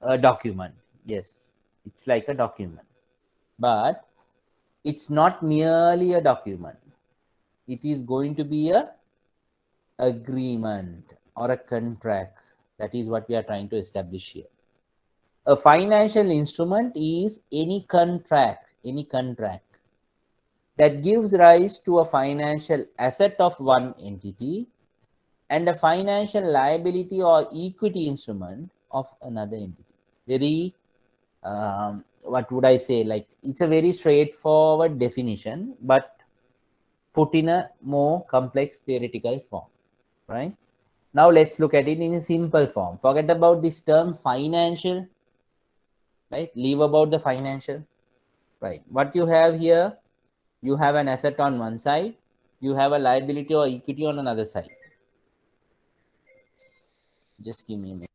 a document. Yes, it's like a document. But it's not merely a document. It is going to be a agreement or a contract. That is what we are trying to establish here. A financial instrument is any contract that gives rise to a financial asset of one entity and a financial liability or equity instrument of another entity. Very, what would I say? Like, it's a very straightforward definition, but put in a more complex theoretical form, right? Now let's look at it in a simple form. Forget about this term financial, right? Leave about the financial, right? What you have here, you have an asset on one side, you have a liability or equity on another side. Just give me a minute.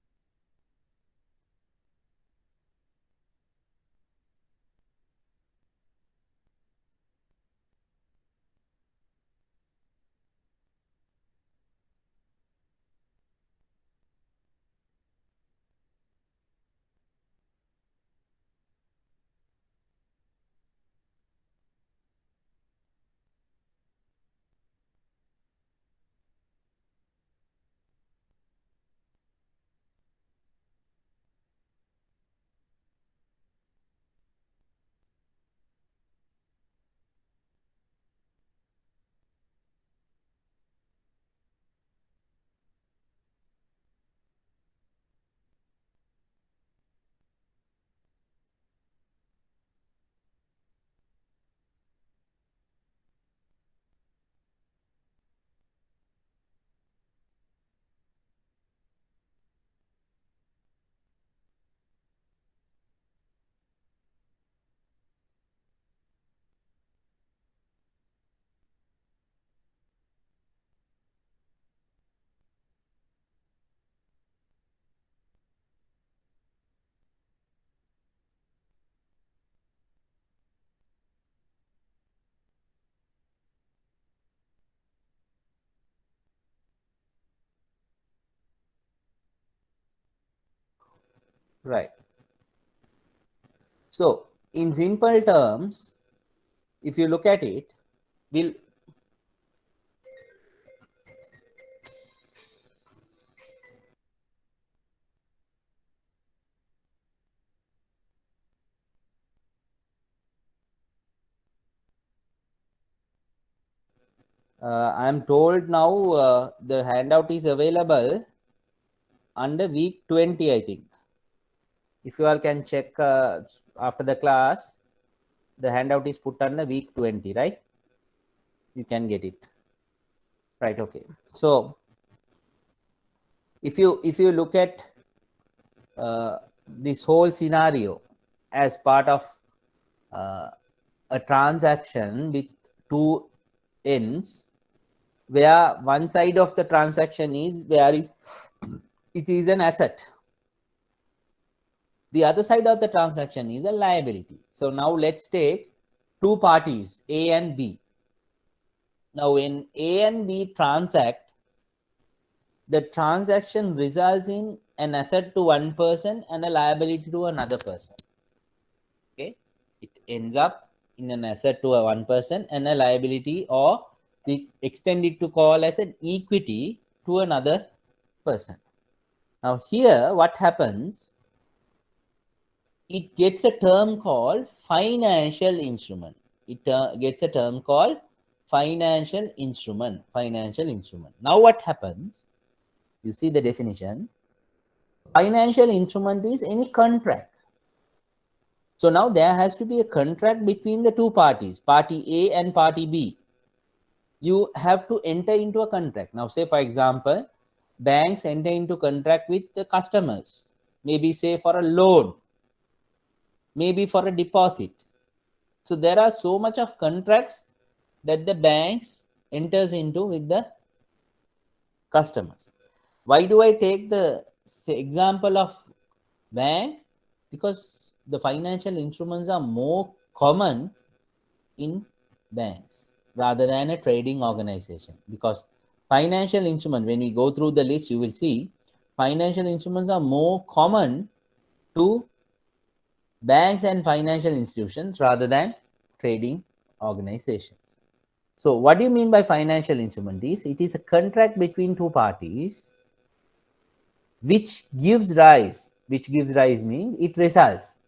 Right. So in simple terms, if you look at it, we'll I am told now the handout is available under week 20, I think. If you all can check after the class, the handout is put under week 20, right? You can get it. Right, okay. So if you look at this whole scenario as part of uh, a transaction with two ends, where one side of the transaction is where is it is an asset, the other side of the transaction is a liability. So now let's take two parties, A and B. Now when A and B transact, the transaction results in an asset to one person and a liability to another person. Okay, it ends up in an asset to a one person and a liability, or we extend it to call as an equity to another person. Now here what happens, it gets a term called financial instrument. It gets a term called financial instrument. Now what happens, you see the definition. Financial instrument is any contract. So now there has to be a contract between the two parties, party A and party B. You have to enter into a contract. Now say for example, banks enter into contract with the customers, maybe say for a loan, maybe for a deposit. So there are so much of contracts that the banks enters into with the customers. Why do I take the example of bank? Because the financial instruments are more common in banks rather than a trading organization. Because financial instruments, when we go through the list, you will see financial instruments are more common to banks and financial institutions rather than trading organizations. So what do you mean by financial instrument? It is a contract between two parties which gives rise means it results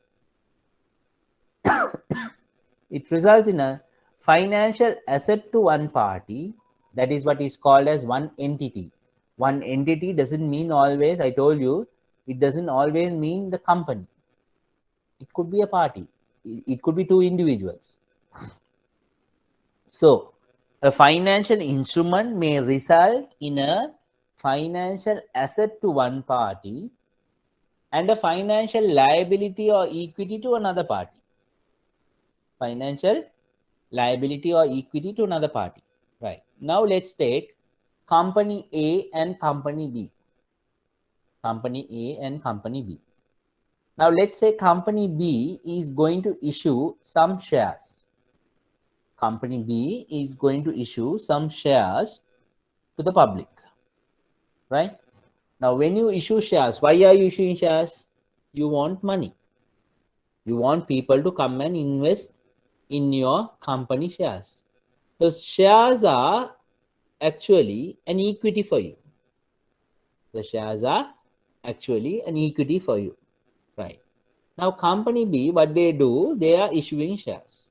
in a financial asset to one party. That is what is called as one entity. One entity doesn't mean always, I told you, it doesn't always mean the company. It could be a party, it could be two individuals. So a financial instrument may result in a financial asset to one party and a financial liability or equity to another party. Financial liability or equity to another party. Right. Now let's take company A and company B. Company A and company B. Now let's say company B is going to issue some shares. Company B is going to issue some shares to the public. Right? Now when you issue shares, why are you issuing shares? You want money. You want people to come and invest in your company shares. Those shares are actually an equity for you. The shares are actually an equity for you. Right. Now company B, what they do, they are issuing shares.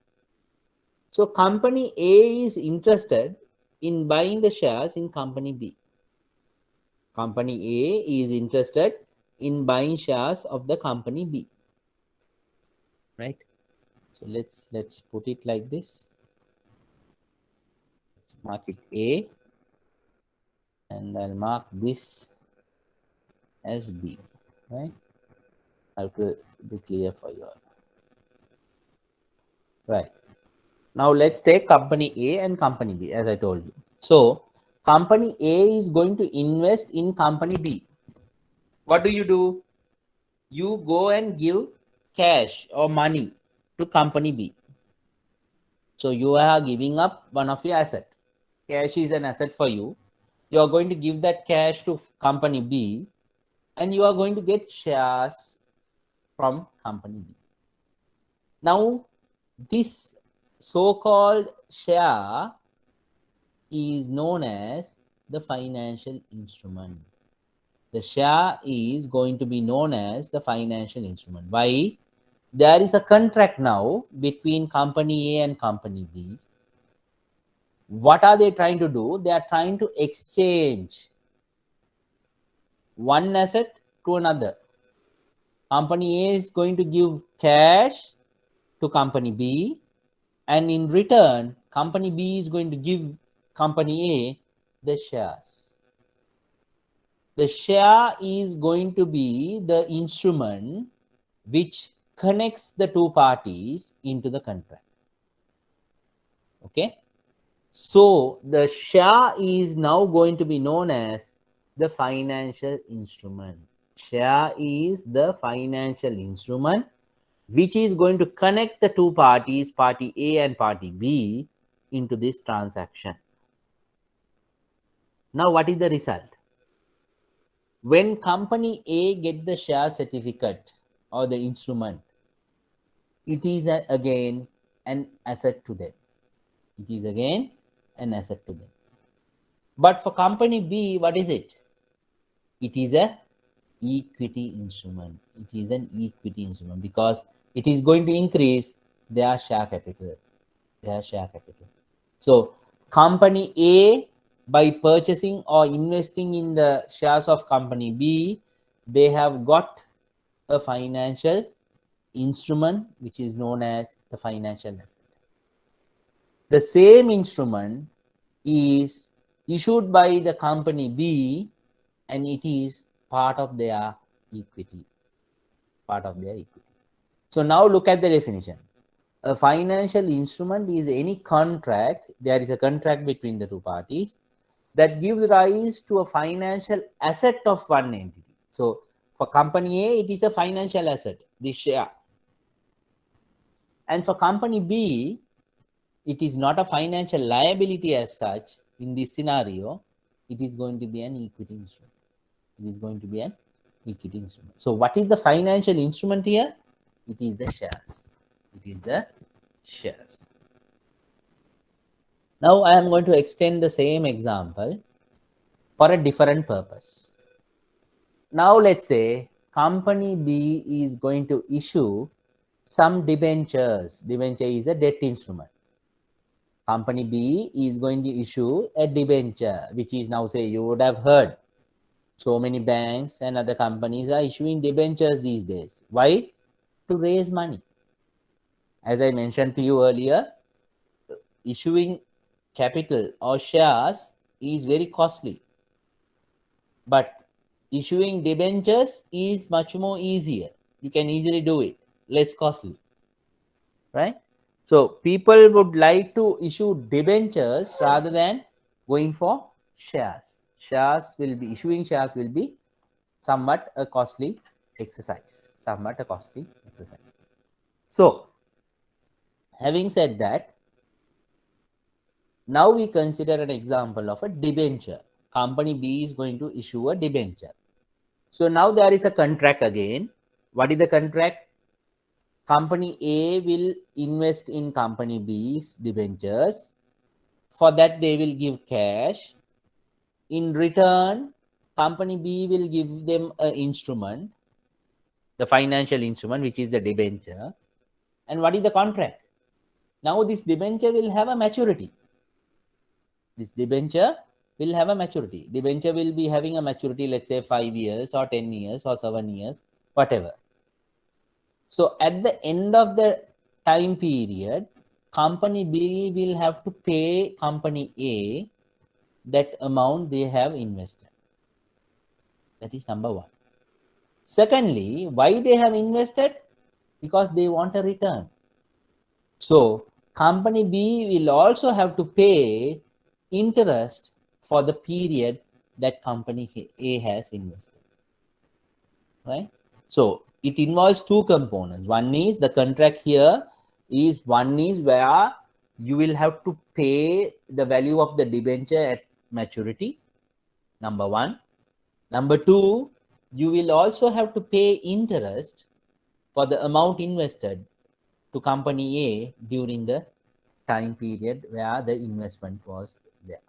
So company A is interested in buying the shares in company B. Company A is interested in buying shares of the company B. Right. So let's put it like this. Mark it A and I'll mark this as B. Right. I have to be clear for you all. Right. Now let's take company A and company B, as I told you. So company A is going to invest in company B. What do? You go and give cash or money to company B. So you are giving up one of your assets. Cash is an asset for you. You are going to give that cash to company B and you are going to get shares from company B. Now this so-called share is known as the financial instrument. The share is going to be known as the financial instrument. Why? There is a contract now between company A and company B. What are they trying to do? They are trying to exchange one asset to another. Company A is going to give cash to company B, and in return, company B is going to give company A the shares. The share is going to be the instrument which connects the two parties into the contract. Okay. So the share is now going to be known as the financial instrument. Share is the financial instrument which is going to connect the two parties, party A and party B, into this transaction. Now what is the result? When company A get the share certificate or the instrument, it is again an asset to them. It is again an asset to them. But for company B, what is it? It is a equity instrument. It is an equity instrument because it is going to increase their share capital. So company A, by purchasing or investing in the shares of company B, they have got a financial instrument which is known as the financial asset. The same instrument is issued by the company B and it is part of their equity. So now look at the definition. A financial instrument is any contract. There is a contract between the two parties that gives rise to a financial asset of one entity. So for company A, it is a financial asset, the share. And for company B, it is not a financial liability as such. In this scenario, it is going to be an equity instrument. It is going to be an equity instrument. So what is the financial instrument here? It is the shares. It is the shares. Now I am going to extend the same example for a different purpose. Now let's say company B is going to issue some debentures. Debenture is a debt instrument. Company B is going to issue a debenture, which is now, say, you would have heard so many banks and other companies are issuing debentures these days. Why? To raise money. As I mentioned to you earlier, issuing capital or shares is very costly, but issuing debentures is much more easier. You can easily do it, less costly, right? So people would like to issue debentures rather than going for shares. Issuing shares will be somewhat a costly exercise. So having said that, now we consider an example of a debenture. Company B is going to issue a debenture. So now there is a contract again. What is the contract? Company A will invest in company B's debentures. For that, they will give cash. In return, company B will give them an instrument, the financial instrument, which is the debenture. And what is the contract? Now this debenture will have a maturity. Debenture will be having a maturity, let's say 5 years or 10 years or 7 years, whatever. So at the end of the time period, company B will have to pay company A that amount they have invested. That is number one. Secondly, why they have invested? Because they want a return. So company B will also have to pay interest for the period that company A has invested, right? So it involves two components. One is the contract here is where you will have to pay the value of the debenture at maturity, number one. Number two, you will also have to pay interest for the amount invested to company A during the time period where the investment was there.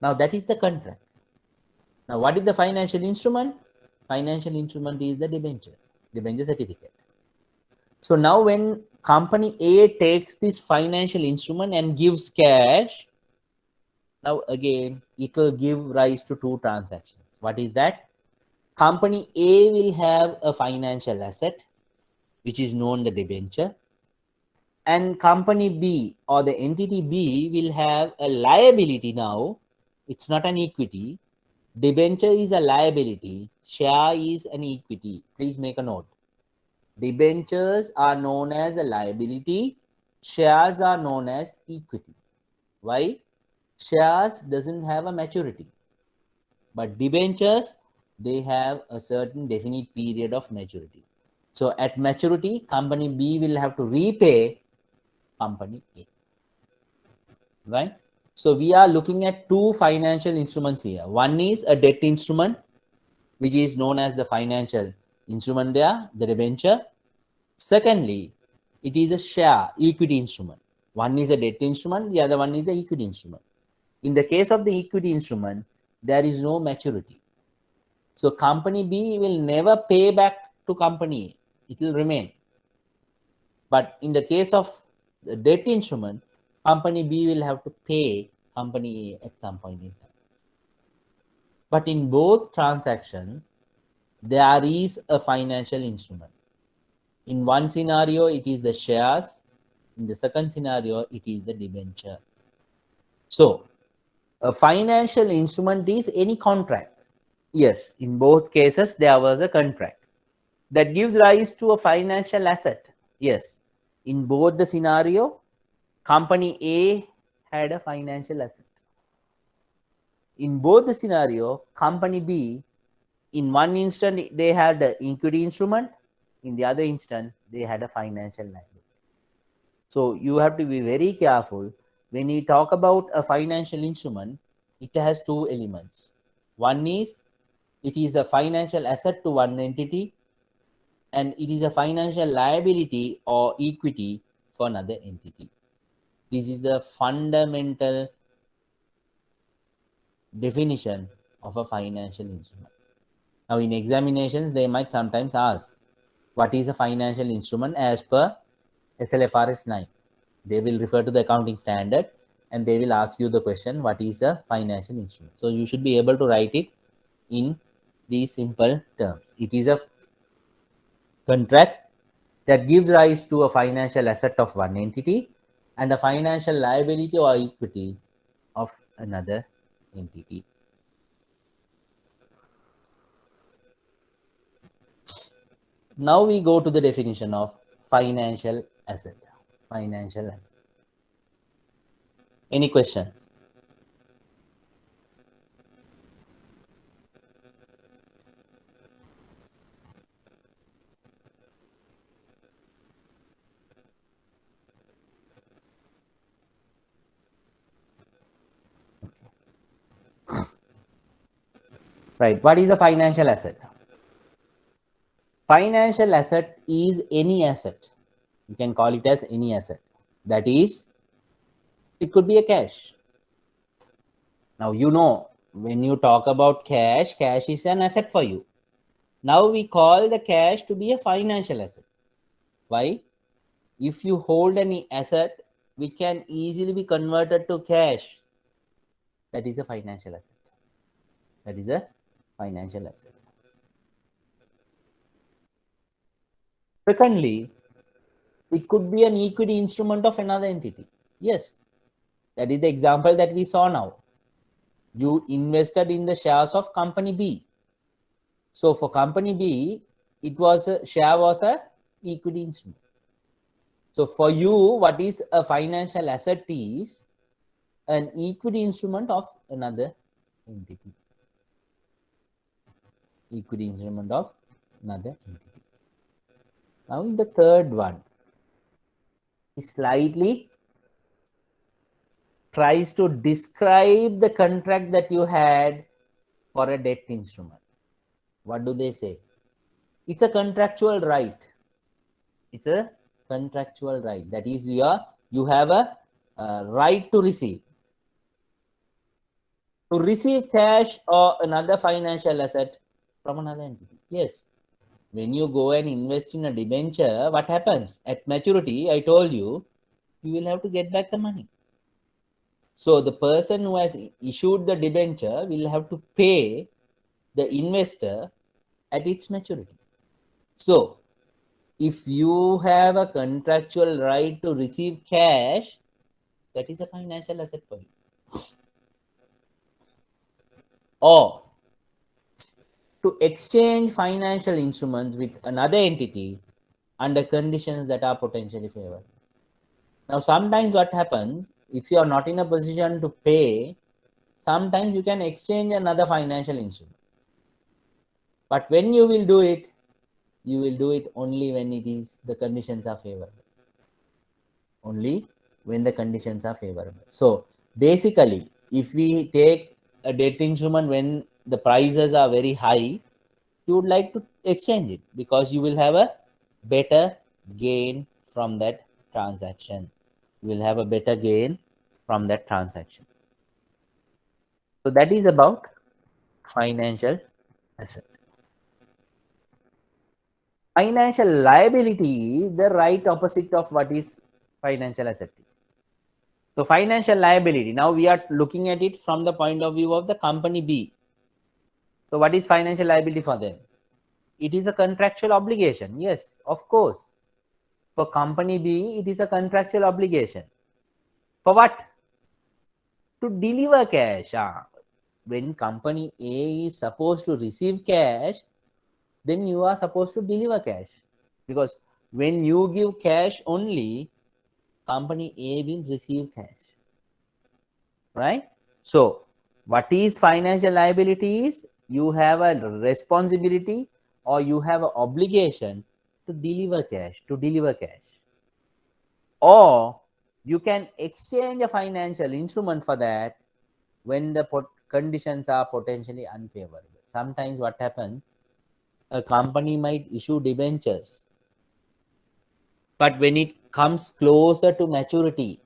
Now that is the contract. Now what is the financial instrument? Financial instrument is the debenture certificate. So now when company A takes this financial instrument and gives cash, now again, it will give rise to two transactions. What is that? Company A will have a financial asset, which is known the debenture. And company B or the entity B will have a liability now. It's not an equity. Debenture is a liability. Share is an equity. Please make a note. Debentures are known as a liability. Shares are known as equity. Why? Shares doesn't have a maturity. But debentures, they have a certain definite period of maturity. So at maturity, company B will have to repay company A. Right? So we are looking at two financial instruments here. One is a debt instrument, which is known as the financial instrument there, the debenture. Secondly, it is a share, equity instrument. One is a debt instrument, the other one is the equity instrument. In the case of the equity instrument, there is no maturity. So company B will never pay back to company A. It will remain. But in the case of the debt instrument, company B will have to pay company A at some point in time. But in both transactions, there is a financial instrument. In one scenario, it is the shares. In the second scenario, it is the debenture. So a financial instrument is any contract. Yes, in both cases, there was a contract that gives rise to a financial asset. Yes, in both the scenario, company A had a financial asset. in both the scenario, company B, in one instant they had the equity instrument, in the other instant they had a financial liability. So you have to be very careful when we talk about a financial instrument. It has two elements. One is it is a financial asset to one entity, and it is a financial liability or equity for another entity. This is the fundamental definition of a financial instrument. Now, in examinations, they might sometimes ask, what is a financial instrument as per SLFRS 9? They will refer to the accounting standard and they will ask you the question, what is a financial instrument? So you should be able to write it in these simple terms. It is a contract that gives rise to a financial asset of one entity and a financial liability or equity of another entity. Now we go to the definition of financial asset. Financial asset. Any questions? Right. What is a financial asset? Financial asset is any asset. You can call it as any asset. That is, it could be a cash. Now, you know, when you talk about cash, cash is an asset for you. Now we call the cash to be a financial asset. Why? If you hold any asset which can easily be converted to cash, that is a financial asset. That is a financial asset. Secondly, it could be an equity instrument of another entity. Yes, that is the example that we saw now. You invested in the shares of company B. So for company B, share was a equity instrument. So for you, what is a financial asset is an equity instrument of another entity. Equity instrument of another entity. Now in the third one, it slightly tries to describe the contract that you had for a debt instrument. What do they say? It's a contractual right. It's a contractual right. That is, you have a right to receive. To receive cash or another financial asset from another entity. Yes. When you go and invest in a debenture, what happens? At maturity, I told you, you will have to get back the money. So the person who has issued the debenture will have to pay the investor at its maturity. So if you have a contractual right to receive cash, that is a financial asset for you. Or to exchange financial instruments with another entity under conditions that are potentially favorable. Now, sometimes what happens, if you are not in a position to pay, sometimes you can exchange another financial instrument. But when you will do it, you will do it only when the conditions are favorable. Only when the conditions are favorable. So basically, if we take a debt instrument when the prices are very high, you would like to exchange it because you will have a better gain from that transaction. You will have a better gain from that transaction. So that is about financial asset. Financial liability is the right opposite of what is financial asset. So financial liability, now we are looking at it from the point of view of the company B. So what is financial liability for them? It is a contractual obligation. Yes, of course. For company B, it is a contractual obligation. For what? To deliver cash. When company A is supposed to receive cash, then you are supposed to deliver cash. Because when you give cash only, company A will receive cash. Right? So What is financial liabilities? You have a responsibility or you have an obligation to deliver cash, or you can exchange a financial instrument for that when the conditions are potentially unfavorable. Sometimes what happens, a company might issue debentures, but when it comes closer to maturity,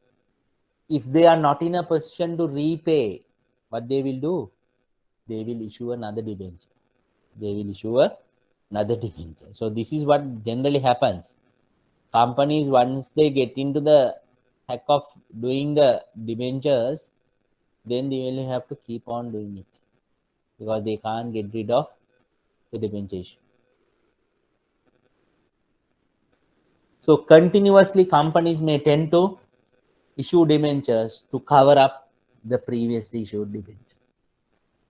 if they are not in a position to repay, what they will do? They will issue another debenture. So this is what generally happens. Companies, once they get into the hack of doing the debentures, then they will have to keep on doing it because they can't get rid of the debenture issue. So continuously companies may tend to issue debentures to cover up the previously issued debenture.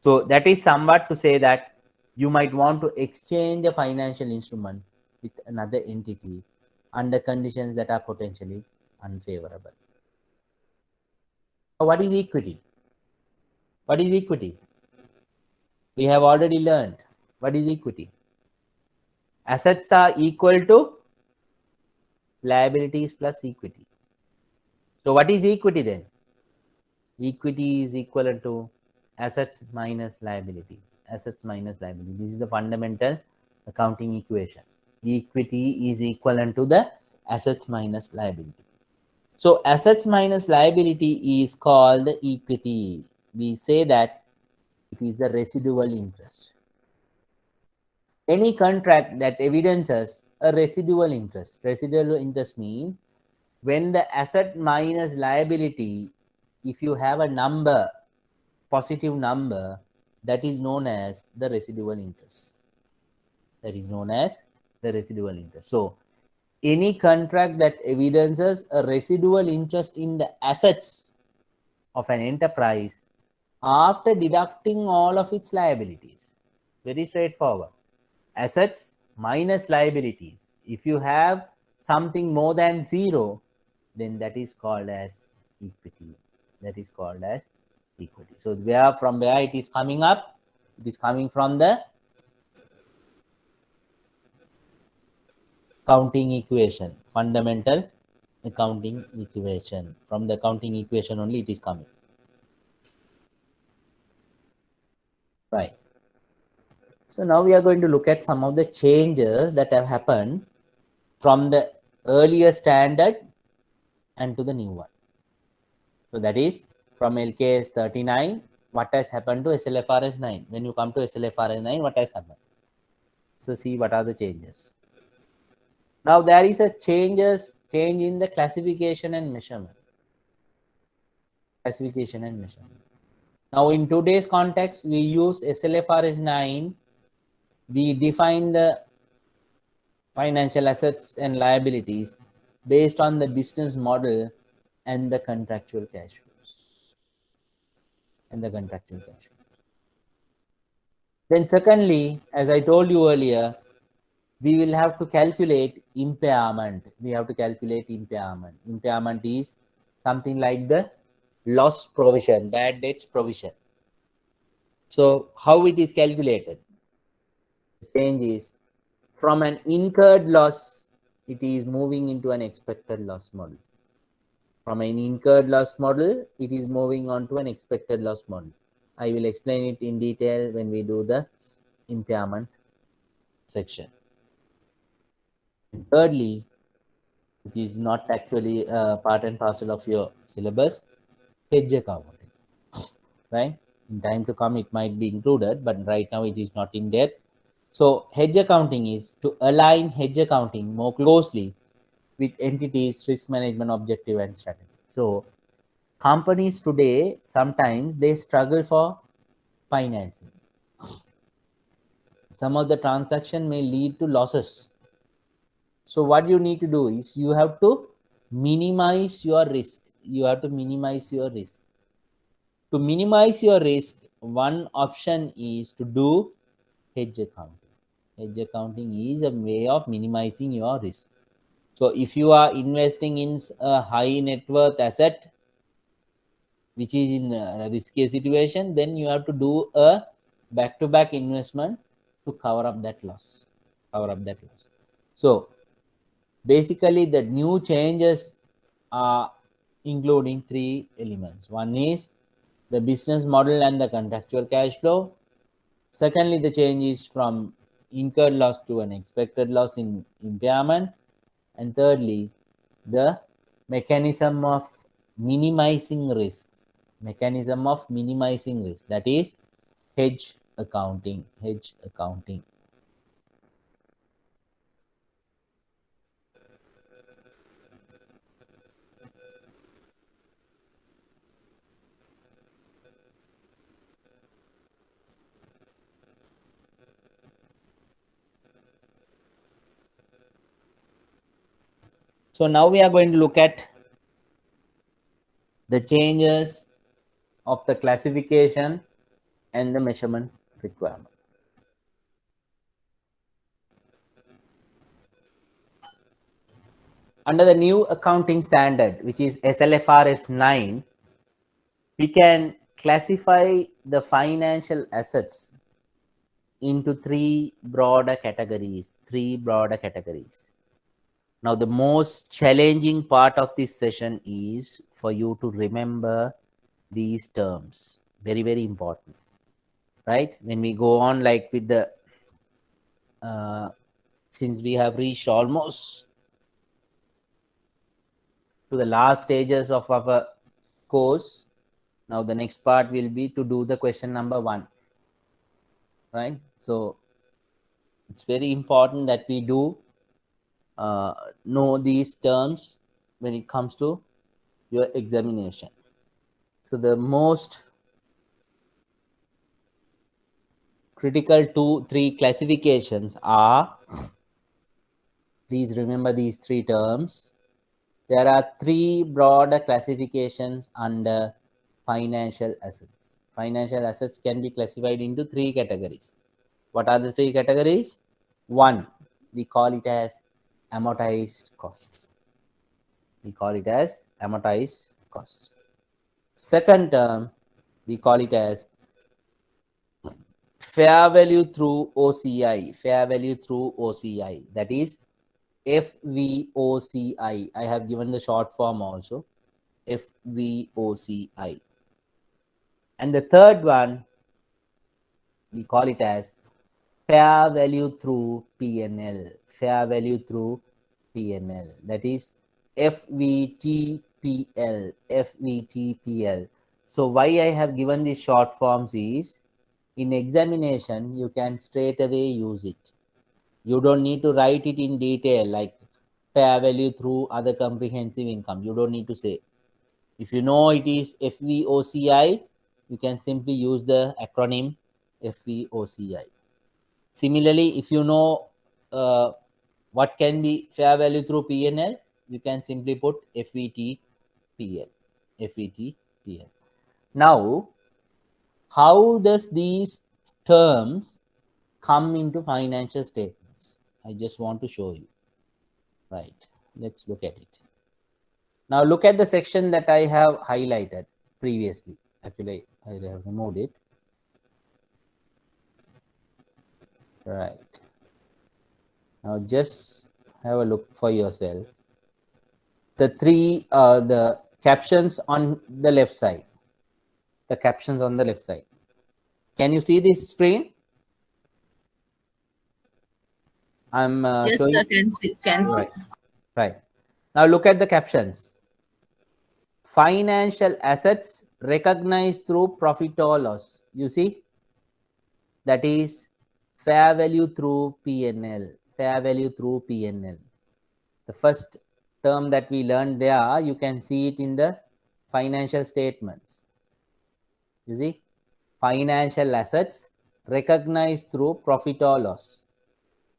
So that is somewhat to say that you might want to exchange a financial instrument with another entity under conditions that are potentially unfavorable. So what is equity? What is equity? We have already learned. What is equity? Assets are equal to liabilities plus equity. So what is equity then? Equity is equal to assets minus liabilities. Assets minus liabilities. This is the fundamental accounting equation. Equity is equivalent to the assets minus liability. So assets minus liability is called equity. We say that it is the residual interest. Any contract that evidences a residual interest means when the asset minus liability, if you have a number, positive number, that is known as the residual interest. So any contract that evidences a residual interest in the assets of an enterprise after deducting all of its liabilities. Very straightforward. Assets minus liabilities. If you have something more than zero, then that is called as equity. So from where it is coming up? It is coming from the accounting equation, fundamental accounting equation. From the accounting equation only it is coming. Right. So now we are going to look at some of the changes that have happened from the earlier standard and to the new one. So that is from LKS 39, what has happened to SLFRS 9? When you come to SLFRS 9, what has happened? So see what are the changes. Now there is a change in the classification and measurement. Now in today's context, we use SLFRS 9. We define the financial assets and liabilities based on the business model and the contractual cash flows. Then secondly, as I told you earlier, we will have to calculate impairment. Impairment is something like the loss provision, bad debts provision. So how it is calculated? The change is from an incurred loss, it is moving into an expected loss model. From an incurred loss model, it is moving on to an expected loss model. I will explain it in detail when we do the impairment section. And thirdly, which is not actually part and parcel of your syllabus, hedge accounting. Right? In time to come, it might be included, but right now it is not in depth. So hedge accounting is to align hedge accounting more closely with entities' risk management objective and strategy. So companies today, sometimes they struggle for financing. Some of the transaction may lead to losses. So what you need to do is you have to minimize your risk. To minimize your risk, one option is to do hedge accounting. Hedge accounting is a way of minimizing your risk. So if you are investing in a high net worth asset, which is in a risky situation, then you have to do a back-to-back investment to cover up that loss. So basically, the new changes are including three elements. One is the business model and the contractual cash flow. Secondly, the change is from incurred loss to an expected loss in impairment. And thirdly, the mechanism of minimizing risks. That is hedge accounting. So now we are going to look at the changes of the classification and the measurement requirement. Under the new accounting standard, which is SLFRS 9, we can classify the financial assets into three broader categories. Now, the most challenging part of this session is for you to remember these terms. Very, very important, right? When we go on like with the, since we have reached almost to the last stages of our course, now the next part will be to do the question number 1, right? So it's very important that we do know these terms when it comes to your examination. So the most critical 2-3 classifications are, please remember these three terms. There are three broader classifications under financial assets. Financial assets can be classified into three categories. What are the three categories? One, we call it as amortized costs. Second term, we call it as fair value through OCI. That is FVOCI. I have given the short form also, FVOCI. And the third one, we call it as fair value through P&L. That is FVTPL. So why I have given these short forms is, in examination, you can straight away use it. You don't need to write it in detail like fair value through other comprehensive income. You don't need to say. If you know it is FVOCI, you can simply use the acronym FVOCI. Similarly, if you know what can be fair value through P&L, you can simply put FVTPL. Now, how does these terms come into financial statements? I just want to show you. Right. Let's look at it. Now look at the section that I have highlighted previously. Actually, I have removed it. Right. Now just have a look for yourself. The three, the captions on the left side. Can you see this screen? I'm Yes, showing. sir, can see. Right. Now look at the captions. Financial assets recognized through profit or loss. You see? That is fair value through P&L. The first term that we learned there, you can see it in the financial statements. You see? Financial assets recognized through profit or loss.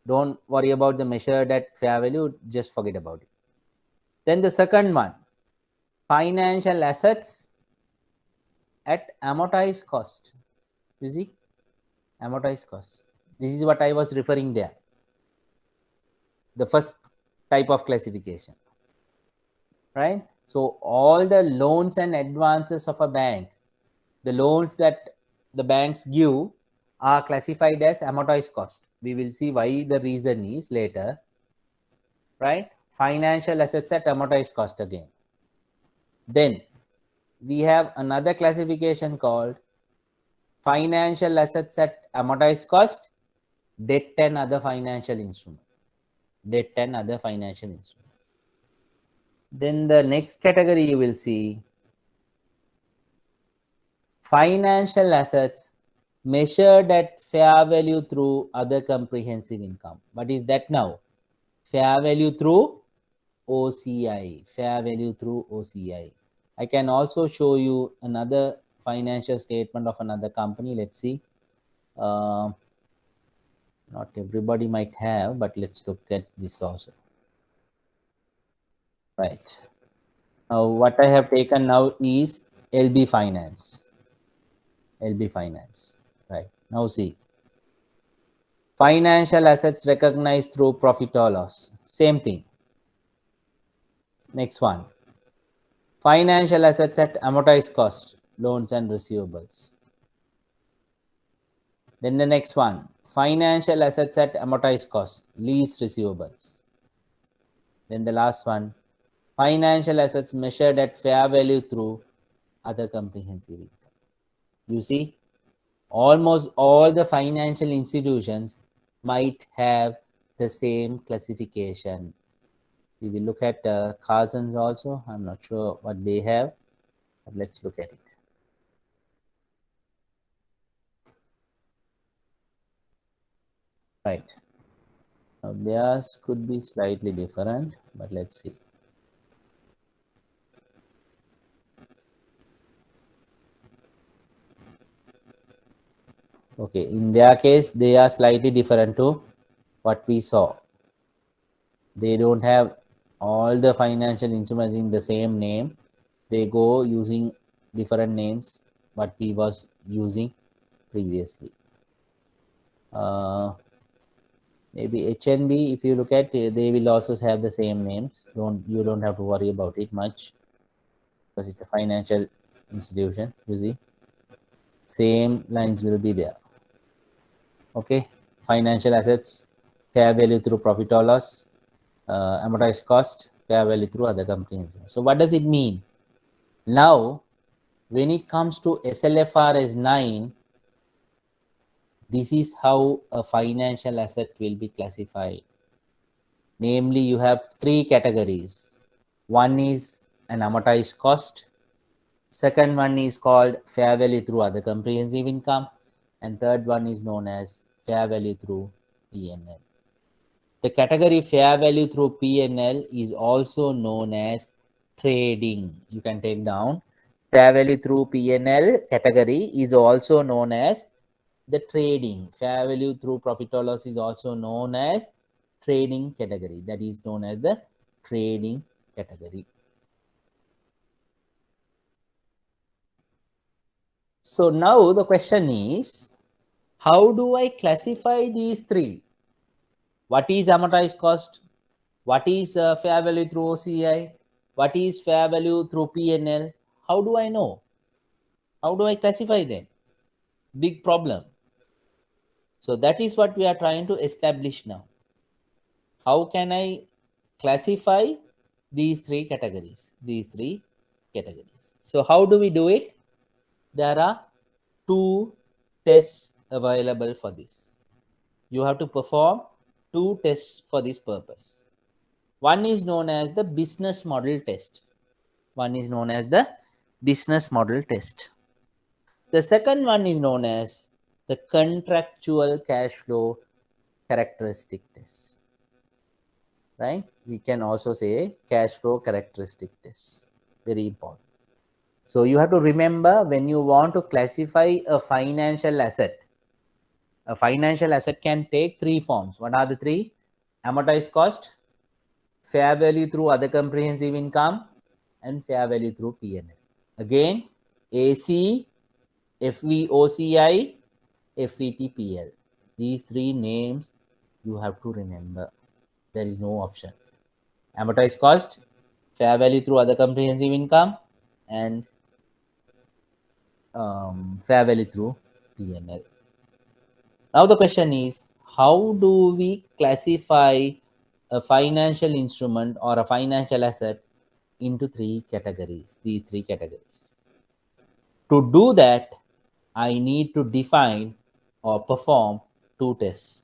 Don't worry about the measured at fair value, just forget about it. Then the second one, financial assets at amortized cost. You see? Amortized cost. This is what I was referring there. The first type of classification. Right? So all the loans and advances of a bank, the loans that the banks give are classified as amortized cost. We will see why the reason is later, right? Financial assets at amortized cost again. Then we have another classification called financial assets at amortized cost, debt and other financial instrument. Debt and other financial instrument. Then the next category you will see financial assets measured at fair value through other comprehensive income. What is that now? Fair value through OCI. Fair value through OCI. I can also show you another financial statement of another company. Let's see. Not everybody might have, but let's look at this also. Right. Now, what I have taken now is LB Finance. LB Finance. Right. Now see. Financial assets recognized through profit or loss. Same thing. Next one. Financial assets at amortized cost, loans and receivables. Then the next one. Financial assets at amortized cost, lease receivables. Then the last one. Financial assets measured at fair value through other comprehensive income. You see, almost all the financial institutions might have the same classification. We will look at Carson's also. I'm not sure what they have, but let's look at it. Right. Now theirs could be slightly different, but let's see. Okay, in their case, they are slightly different to what we saw. They don't have all the financial instruments in the same name. They go using different names what we was using previously. Maybe HNB, if you look at, they will also have the same names. You don't have to worry about it much because it's a financial institution. You see, same lines will be there. Okay, financial assets, fair value through profit or loss, amortized cost, fair value through other comprehensive. So what does it mean? Now, when it comes to SLFRS 9, this is how a financial asset will be classified. Namely, you have three categories. One is an amortized cost. Second one is called fair value through other comprehensive income. And third one is known as fair value through P&L. The category fair value through P&L is also known as trading. You can take down fair value through P&L category is also known as the trading. Fair value through profit or loss is also known as trading category. That is known as the trading category. So now the question is, how do I classify these three? What is amortized cost? What is fair value through OCI? What is fair value through P&L? How do I know? How do I classify them? Big problem. So that is what we are trying to establish now. How can I classify these three categories? So how do we do it? There are two tests available for this. You have to perform two tests for this purpose. One is known as the business model test. One is known as the business model test. The second one is known as the contractual cash flow characteristic test. Right? We can also say cash flow characteristic test. Very important. So you have to remember, when you want to classify a financial asset can take three forms. What are the three? Amortized cost, fair value through other comprehensive income, and fair value through P&L. Again, AC, FVOCI, FVTPL. These three names you have to remember. There is no option. Amortized cost, fair value through other comprehensive income, and fair value through P&L. Now the question is, how do we classify a financial instrument or a financial asset into three categories, these three categories? To do that, I need to define or perform two tests.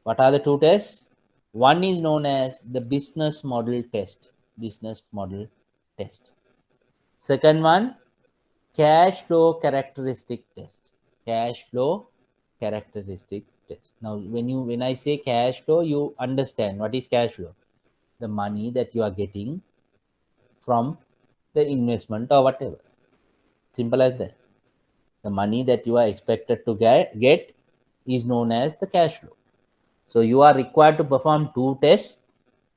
What are the two tests? One is known as the business model test. Business model test. Second one, cash flow characteristic test. Cash flow characteristic test. Now, when I say cash flow, you understand what is cash flow. The money that you are getting from the investment or whatever. Simple as that. The money that you are expected to get is known as the cash flow. So you are required to perform two tests.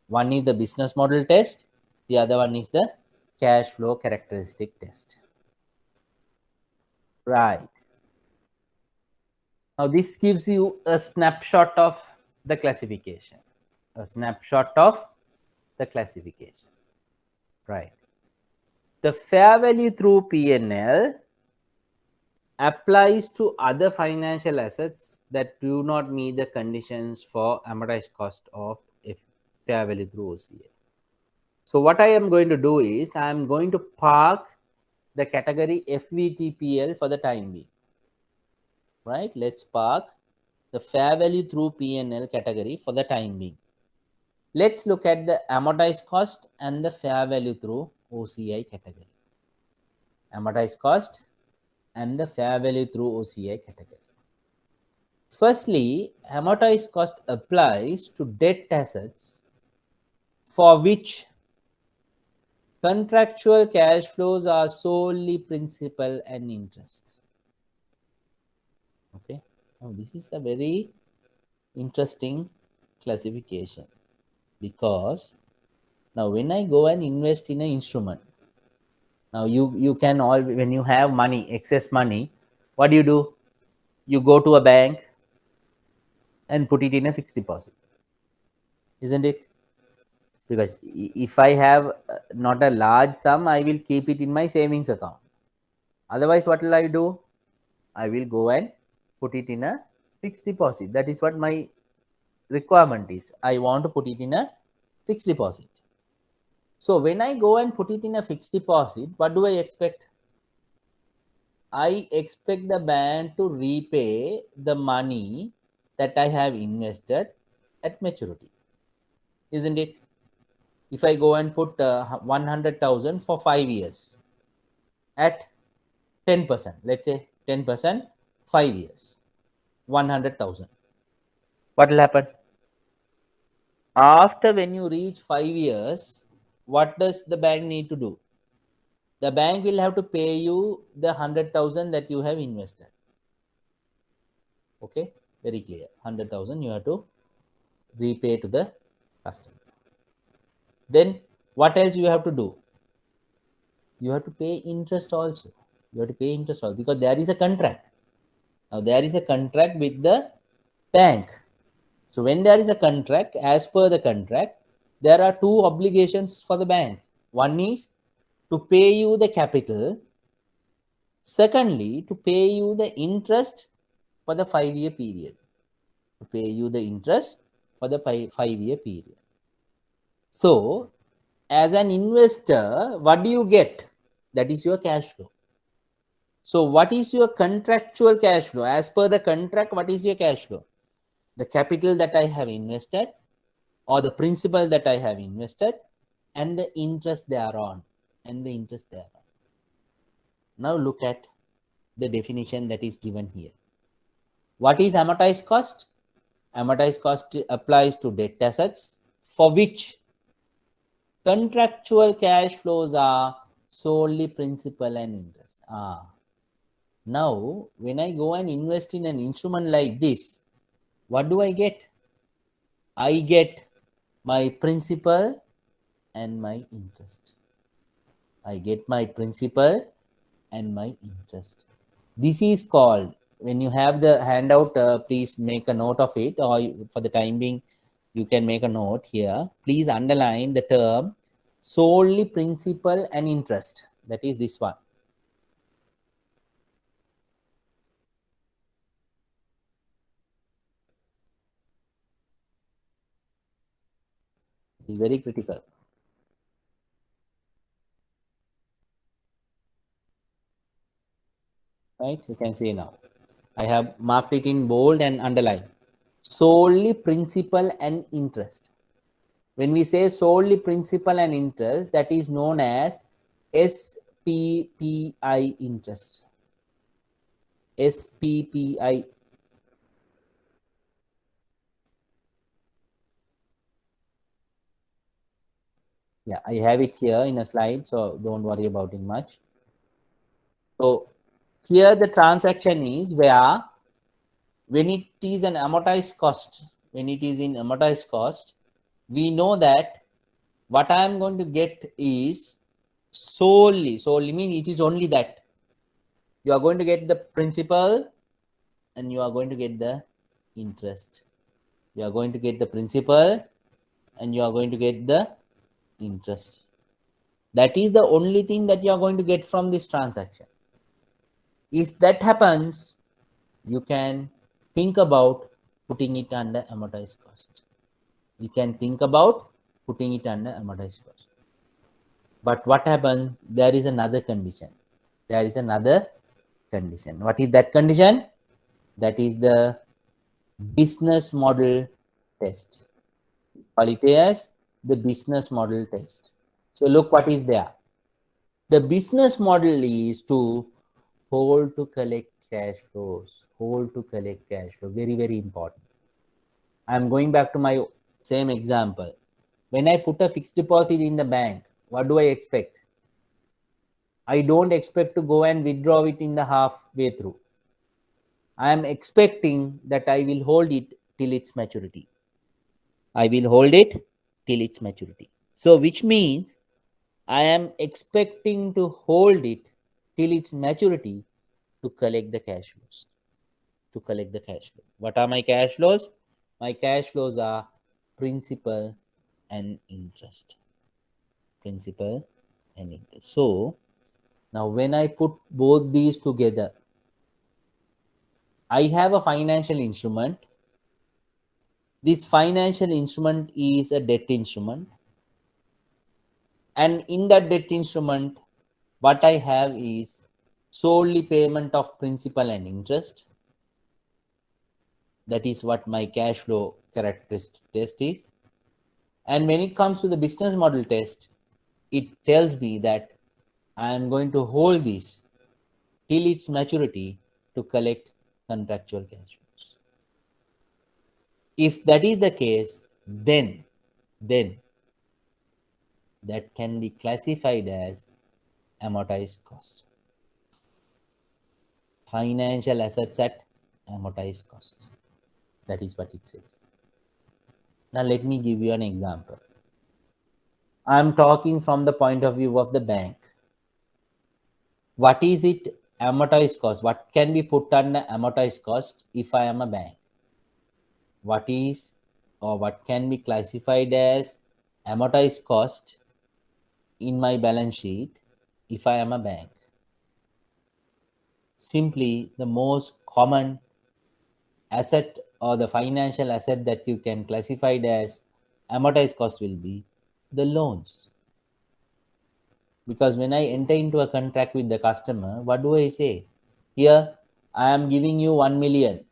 One is the business model test. The other one is the cash flow characteristic test. Right. Now this gives you a snapshot of the classification. A snapshot of the classification. Right. The fair value through P&L applies to other financial assets that do not meet the conditions for amortized cost of fair value through OCI. So what I am going to do is I am going to park the category FVTPL for the time being. Right? Let's park the fair value through P&L category for the time being. Let's look at the amortized cost and the fair value through OCI category. Amortized cost and the fair value through OCI category. Firstly, amortized cost applies to debt assets for which contractual cash flows are solely principal and interest. Okay, now this is a very interesting classification, because now when I go and invest in an instrument, now you can all, when you have money, excess money, what do? You go to a bank and put it in a fixed deposit, isn't it? Because if I have not a large sum, I will keep it in my savings account. Otherwise, what will I do? I will go and put it in a fixed deposit. That is what my requirement is. I want to put it in a fixed deposit. So when I go and put it in a fixed deposit, what do I expect? I expect the bank to repay the money that I have invested at maturity, isn't it? If I go and put 100,000 for 5 years at 10%, let's say 10%, 5 years, 100,000. What will happen? After when you reach 5 years, what does the bank need to do? The bank will have to pay you the 100,000 that you have invested. Okay, very clear. 100,000 you have to repay to the customer. Then what else you have to do? You have to pay interest also. You have to pay interest also, because there is a contract. Now there is a contract with the bank. So when there is a contract, as per the contract, there are two obligations for the bank. One is to pay you the capital. Secondly, to pay you the interest for the 5-year period. To pay you the interest for the 5-year period. So as an investor, what do you get? That is your cash flow. So what is your contractual cash flow? As per the contract, what is your cash flow? The capital that I have invested, or the principal that I have invested, and the interest thereon. Now look at the definition that is given here. What is amortized cost? Amortized cost applies to debt assets for which contractual cash flows are solely principal and interest. Now, when I go and invest in an instrument like this, what do I get? I get my principal and my interest. I get my principal and my interest. This is called, when you have the handout, please make a note of it, or for the time being, you can make a note here. Please underline the term solely principal and interest. That is this one. It is very critical. Right? You can see now. I have marked it in bold and underlined. Solely principal and interest. When we say solely principal and interest, that is known as SPPI interest. SPPI. Yeah, I have it here in a slide, so don't worry about it much. So here the transaction is where when it is an amortized cost, when it is in amortized cost, we know that what I am going to get is solely mean it is only that you are going to get the principal and you are going to get the interest. You are going to get the principal and you are going to get the interest. That is the only thing that you are going to get from this transaction. If that happens, you can think about putting it under amortized cost. You can think about putting it under amortized cost. But what happens? There is another condition. There is another condition. What is that condition? That is the business model test. Call it as the business model test. So look what is there. The business model is to hold to collect cash flows. Hold to collect cash flow. Very, very important. I'm going back to my same example. When I put a fixed deposit in the bank, what do I expect? I don't expect to go and withdraw it in the halfway through. I am expecting that I will hold it till its maturity. I will hold it till its maturity. So which means I am expecting to hold it till its maturity to collect the cash flows. To collect the cash flow. What are my cash flows? My cash flows are principal and interest. Principal and interest. So now when I put both these together, I have a financial instrument. This financial instrument is a debt instrument. And in that debt instrument, what I have is solely payment of principal and interest. That is what my cash flow characteristic test is. And when it comes to the business model test, it tells me that I am going to hold this till its maturity to collect contractual cash flows. If that is the case, then that can be classified as amortized cost. Financial assets at amortized cost. That is what it says. Now let me give you an example. I'm talking from the point of view of the bank. What is it amortized cost? What can be put under amortized cost if I am a bank? What is or what can be classified as amortized cost in my balance sheet if I am a bank? Simply the most common asset or the financial asset that you can classify it as amortized cost will be the loans. Because when I enter into a contract with the customer, what do I say? Here, I am giving you 1 million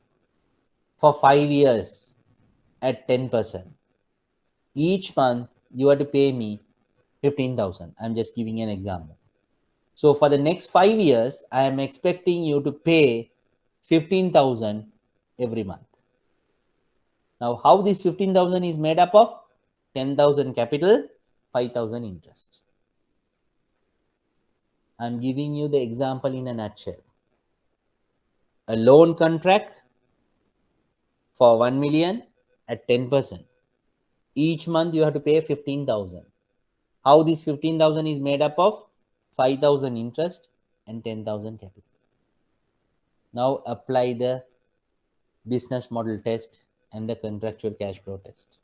for 5 years at 10%. Each month, you have to pay me 15,000. I'm just giving an example. So for the next 5 years, I am expecting you to pay 15,000 every month. Now, how this 15,000 is made up of? 10,000 capital, 5,000 interest. I'm giving you the example in a nutshell. A loan contract for 1 million at 10%. Each month you have to pay 15,000. How this 15,000 is made up of? 5,000 interest and 10,000 capital. Now apply the business model test and the contractual cash flow test.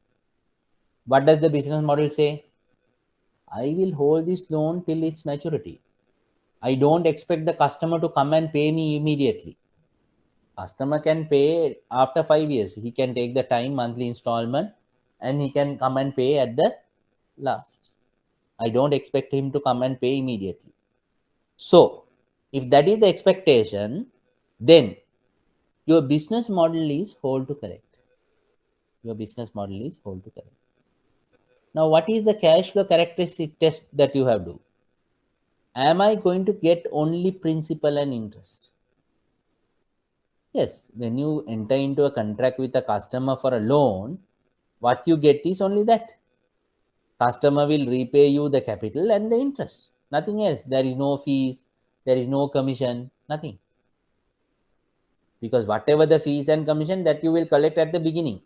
What does the business model say? I will hold this loan till its maturity. I don't expect the customer to come and pay me immediately. Customer can pay after 5 years. He can take the time, monthly installment, and he can come and pay at the last. I don't expect him to come and pay immediately. So, if that is the expectation, then your business model is hold to collect. Your business model is hold to collect. Now, what is the cash flow characteristic test that you have to do? Am I going to get only principal and interest? Yes, when you enter into a contract with a customer for a loan, what you get is only that. Customer will repay you the capital and the interest. Nothing else. There is no fees, there is no commission, nothing. Because whatever the fees and commission that you will collect at the beginning,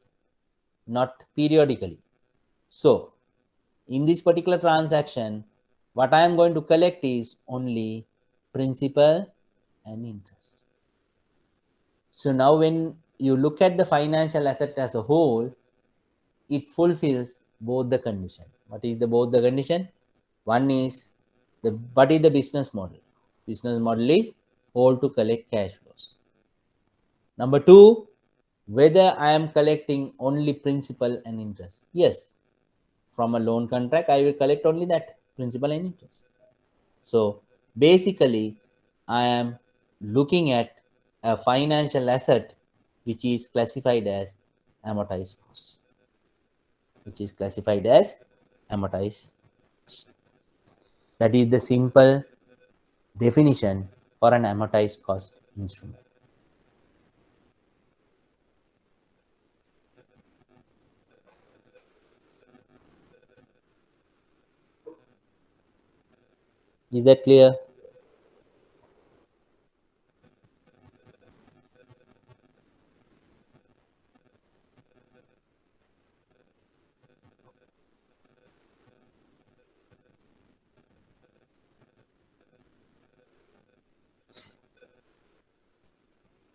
not periodically. So, in this particular transaction, what I am going to collect is only principal and interest. So now when you look at the financial asset as a whole, it fulfills both the condition. What is the both the condition? One is what is the business model? Business model is hold to collect cash flows. Number two, whether I am collecting only principal and interest. Yes, from a loan contract, I will collect only that principal and interest. So basically, I am looking at a financial asset which is classified as amortized cost. Which is classified as amortized cost. That is the simple definition for an amortized cost instrument. Is that clear?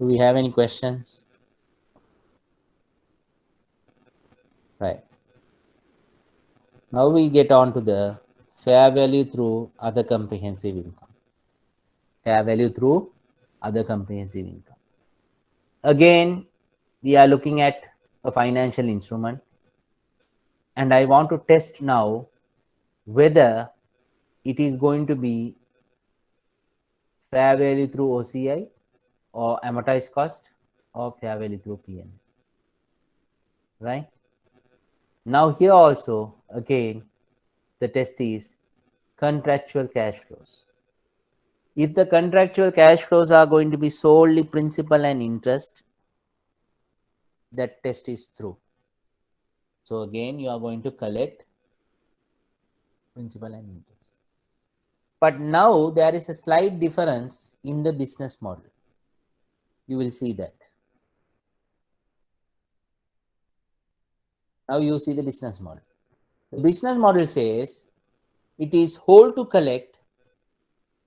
Do we have any questions? Right. Now we get on to the fair value through other comprehensive income. Fair value through other comprehensive income. Again, we are looking at a financial instrument, and I want to test now whether it is going to be fair value through OCI or amortized cost or fair value through P&L. Right? Now here also, again, the test is contractual cash flows. If the contractual cash flows are going to be solely principal and interest, that test is true. So again, you are going to collect principal and interest. But now there is a slight difference in the business model. You will see that. Now you see the business model. The business model says it is hold to collect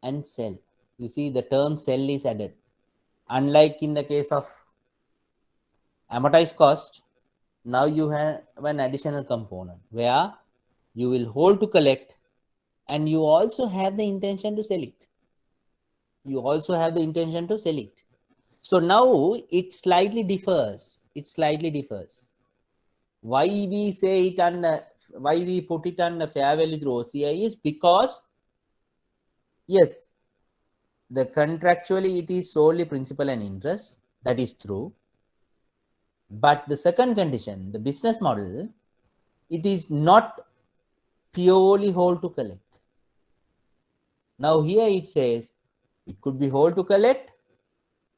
and sell. You see the term sell is added. Unlike in the case of amortized cost, now you have an additional component where you will hold to collect and you also have the intention to sell it. You also have the intention to sell it. So now it slightly differs. It slightly differs. Why we say it under, why we put it under fair value through OCI is because, yes, the contractually it is solely principal and interest. That is true. But the second condition, the business model, it is not purely hold to collect. Now here it says it could be hold to collect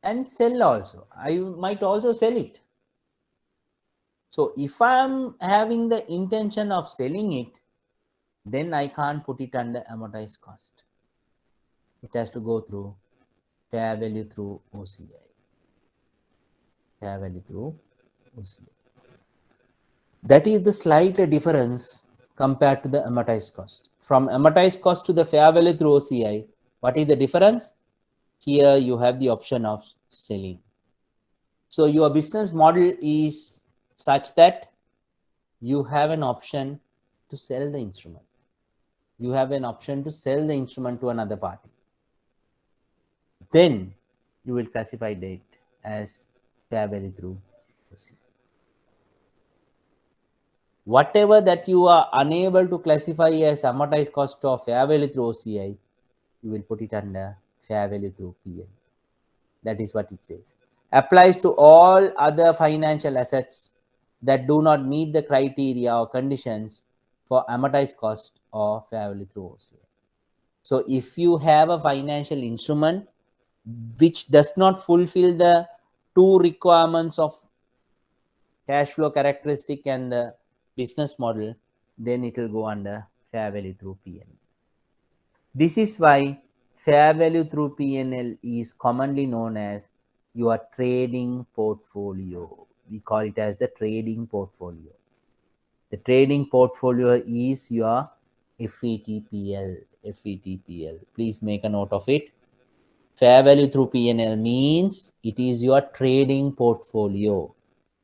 and sell also. I might also sell it. So if I am having the intention of selling it, then I can't put it under amortized cost. It has to go through fair value through OCI. Fair value through OCI. That is the slight difference compared to the amortized cost. From amortized cost to the fair value through OCI, what is the difference? Here you have the option of selling. So your business model is such that you have an option to sell the instrument. you have an option to sell the instrument to another party. Then you will classify it as fair value through OCI. Whatever that you are unable to classify as amortized cost or fair value through OCI, you will put it under fair value through PL. That is what it says. Applies to all other financial assets that do not meet the criteria or conditions for amortized cost or fair value through OCI. So if you have a financial instrument which does not fulfill the two requirements of cash flow characteristic and the business model, then it will go under fair value through P&L. This is why fair value through P&L is commonly known as your trading portfolio. We call it as the trading portfolio. The trading portfolio is your FVTPL. FVTPL. Please make a note of it. Fair value through P&L means it is your trading portfolio.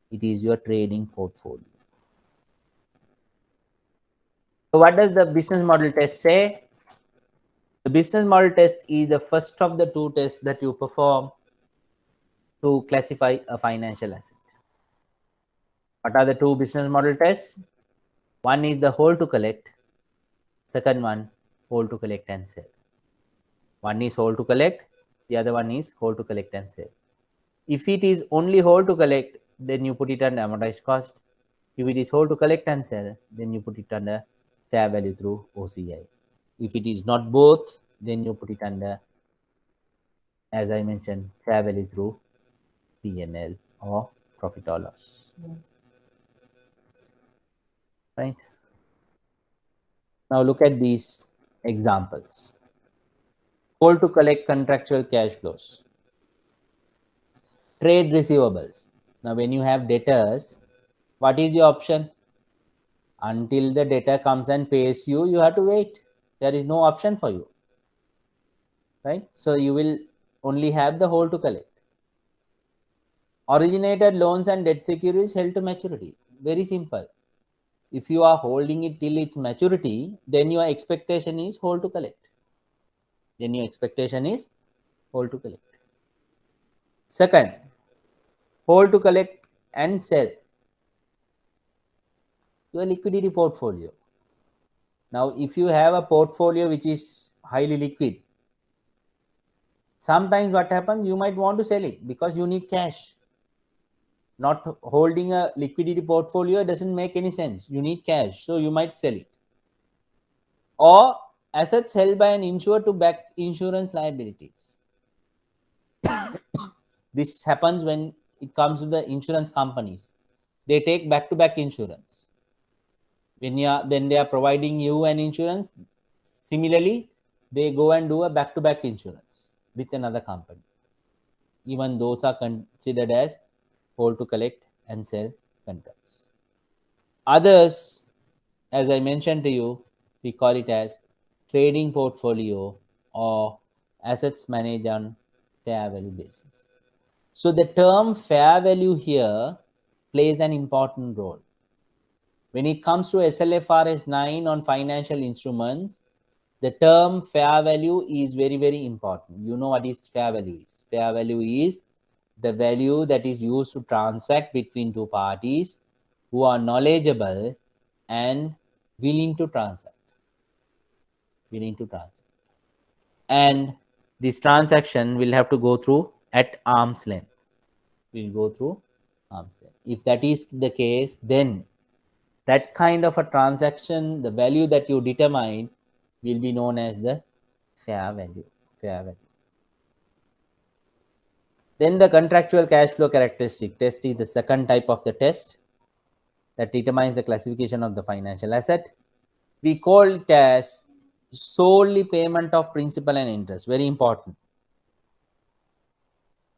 It is your trading portfolio. So what does the business model test say? The business model test is the first of the two tests that you perform to classify a financial asset. What are the two business model tests? One is the hold to collect. Second one, hold to collect and sell. One is hold to collect. The other one is hold to collect and sell. If it is only hold to collect, then you put it under amortized cost. If it is hold to collect and sell, then you put it under fair value through OCI. If it is not both, then you put it under, as I mentioned, fair value through P&L or profit or loss. Right? Now look at these examples. Hold to collect contractual cash flows. Trade receivables. Now when you have debtors, what is the option? Until the debtor comes and pays you, you have to wait. There is no option for you. Right? So you will only have the hold to collect. Originated loans and debt securities held to maturity. Very simple. If you are holding it till its maturity, then your expectation is hold to collect. Then your expectation is hold to collect. Second, hold to collect and sell. Your liquidity portfolio. Now, if you have a portfolio which is highly liquid, sometimes what happens, you might want to sell it because you need cash. Not holding a liquidity portfolio doesn't make any sense. You need cash, so you might sell it. Or assets held by an insurer to back insurance liabilities. This happens when it comes to the insurance companies. They take back-to-back insurance. When they are providing you an insurance, similarly, they go and do a back-to-back insurance with another company. Even those are considered as hold to collect and sell contracts. Others, as I mentioned to you, we call it as trading portfolio or assets managed on fair value basis. So the term fair value here plays an important role. When it comes to SLFRS 9 on financial instruments, the term fair value is very, very important. You know what is fair value is. Fair value is the value that is used to transact between two parties who are knowledgeable and willing to transact. And this transaction will have to go through at arm's length. If that is the case, then that kind of a transaction, the value that you determine will be known as the fair value. Then the contractual cash flow characteristic test is the second type of the test that determines the classification of the financial asset. We call it as solely payment of principal and interest. Very important.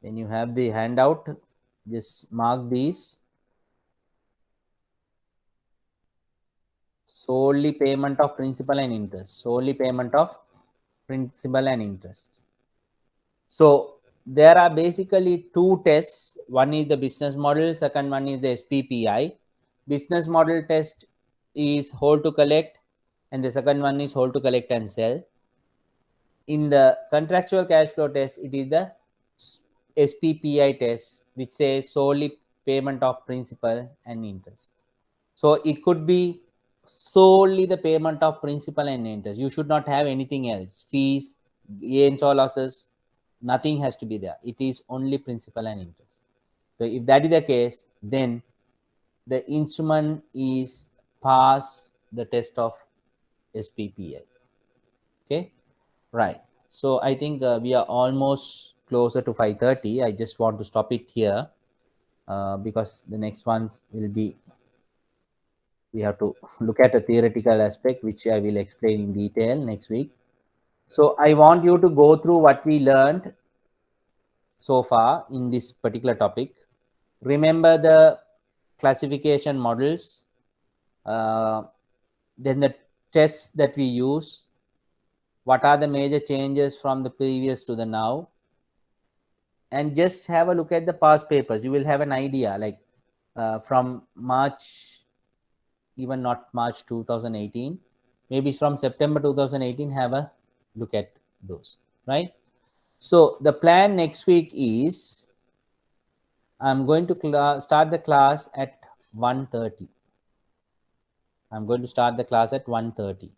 When you have the handout, just mark these. Solely payment of principal and interest. So there are basically two tests. One is the business model. Second one is the SPPI. Business model test is hold to collect. and the second one is hold to collect and sell. In the contractual cash flow test, it is the SPPI test, which says solely payment of principal and interest. So it could be solely the payment of principal and interest. You should not have anything else, fees, gains or losses, nothing has to be there. It is only principal and interest. So if that is the case, then the instrument is pass the test of SPPI. Okay, right. So I think we are almost closer to 5:30. I just want to stop it here because the next ones will be, we have to look at a theoretical aspect, which I will explain in detail next week. So I want you to go through what we learned so far in this particular topic. Remember the classification models, then the tests that we use, what are the major changes from the previous to the now, and just have a look at the past papers. You will have an idea, like from March, even not March 2018, maybe from September 2018, have a look at those, right? So the plan next week is I'm going to start the class at 1:30. I'm going to start the class at 1:30.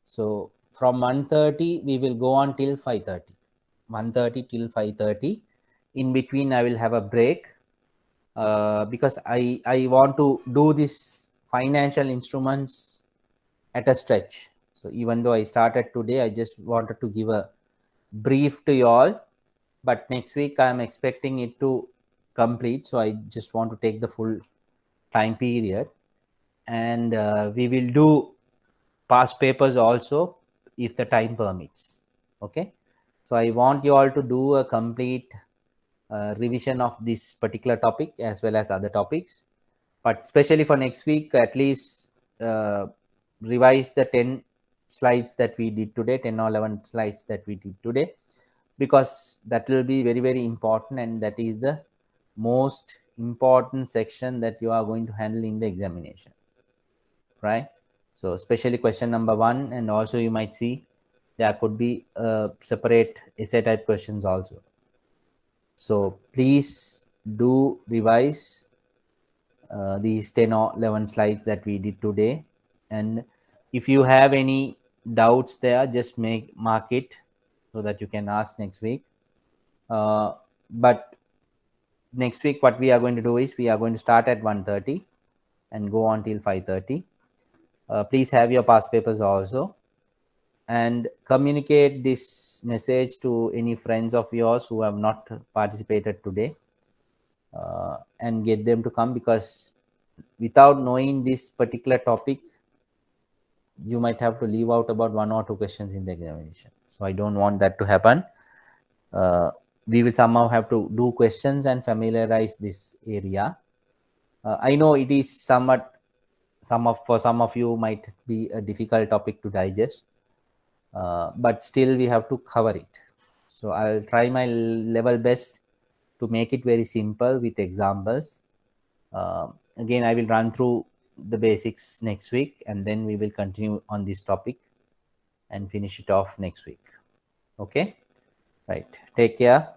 So from 1:30, we will go on till 5:30. 1:30 till 5:30. In between, I will have a break because I want to do this financial instruments at a stretch. So even though I started today, I just wanted to give a brief to you all. But next week, I'm expecting it to complete. So I just want to take the full time period. And we will do past papers also if the time permits. Okay. So I want you all to do a complete revision of this particular topic as well as other topics. But especially for next week, at least revise the 10 slides that we did today, 10 or 11 slides that we did today, because that will be very, very important. And that is the most important section that you are going to handle in the examination, right? So especially question number 1, and also you might see there could be separate essay type questions also. So please do revise these 10 or 11 slides that we did today. And if you have any doubts there, just mark it so that you can ask next week. But next week, what we are going to do is we are going to start at 1:30 and go on till 5:30. Please have your past papers also, and communicate this message to any friends of yours who have not participated today, and get them to come, because without knowing this particular topic, you might have to leave out about 1 or 2 questions in the examination. So I don't want that to happen. We will somehow have to do questions and familiarize this area. I know it is somewhat, for some of you might be a difficult topic to digest, but still we have to cover it. So I'll try my level best to make it very simple with examples. Again, I will run through the basics next week, and then we will continue on this topic and finish it off next week. Okay, right. Take care.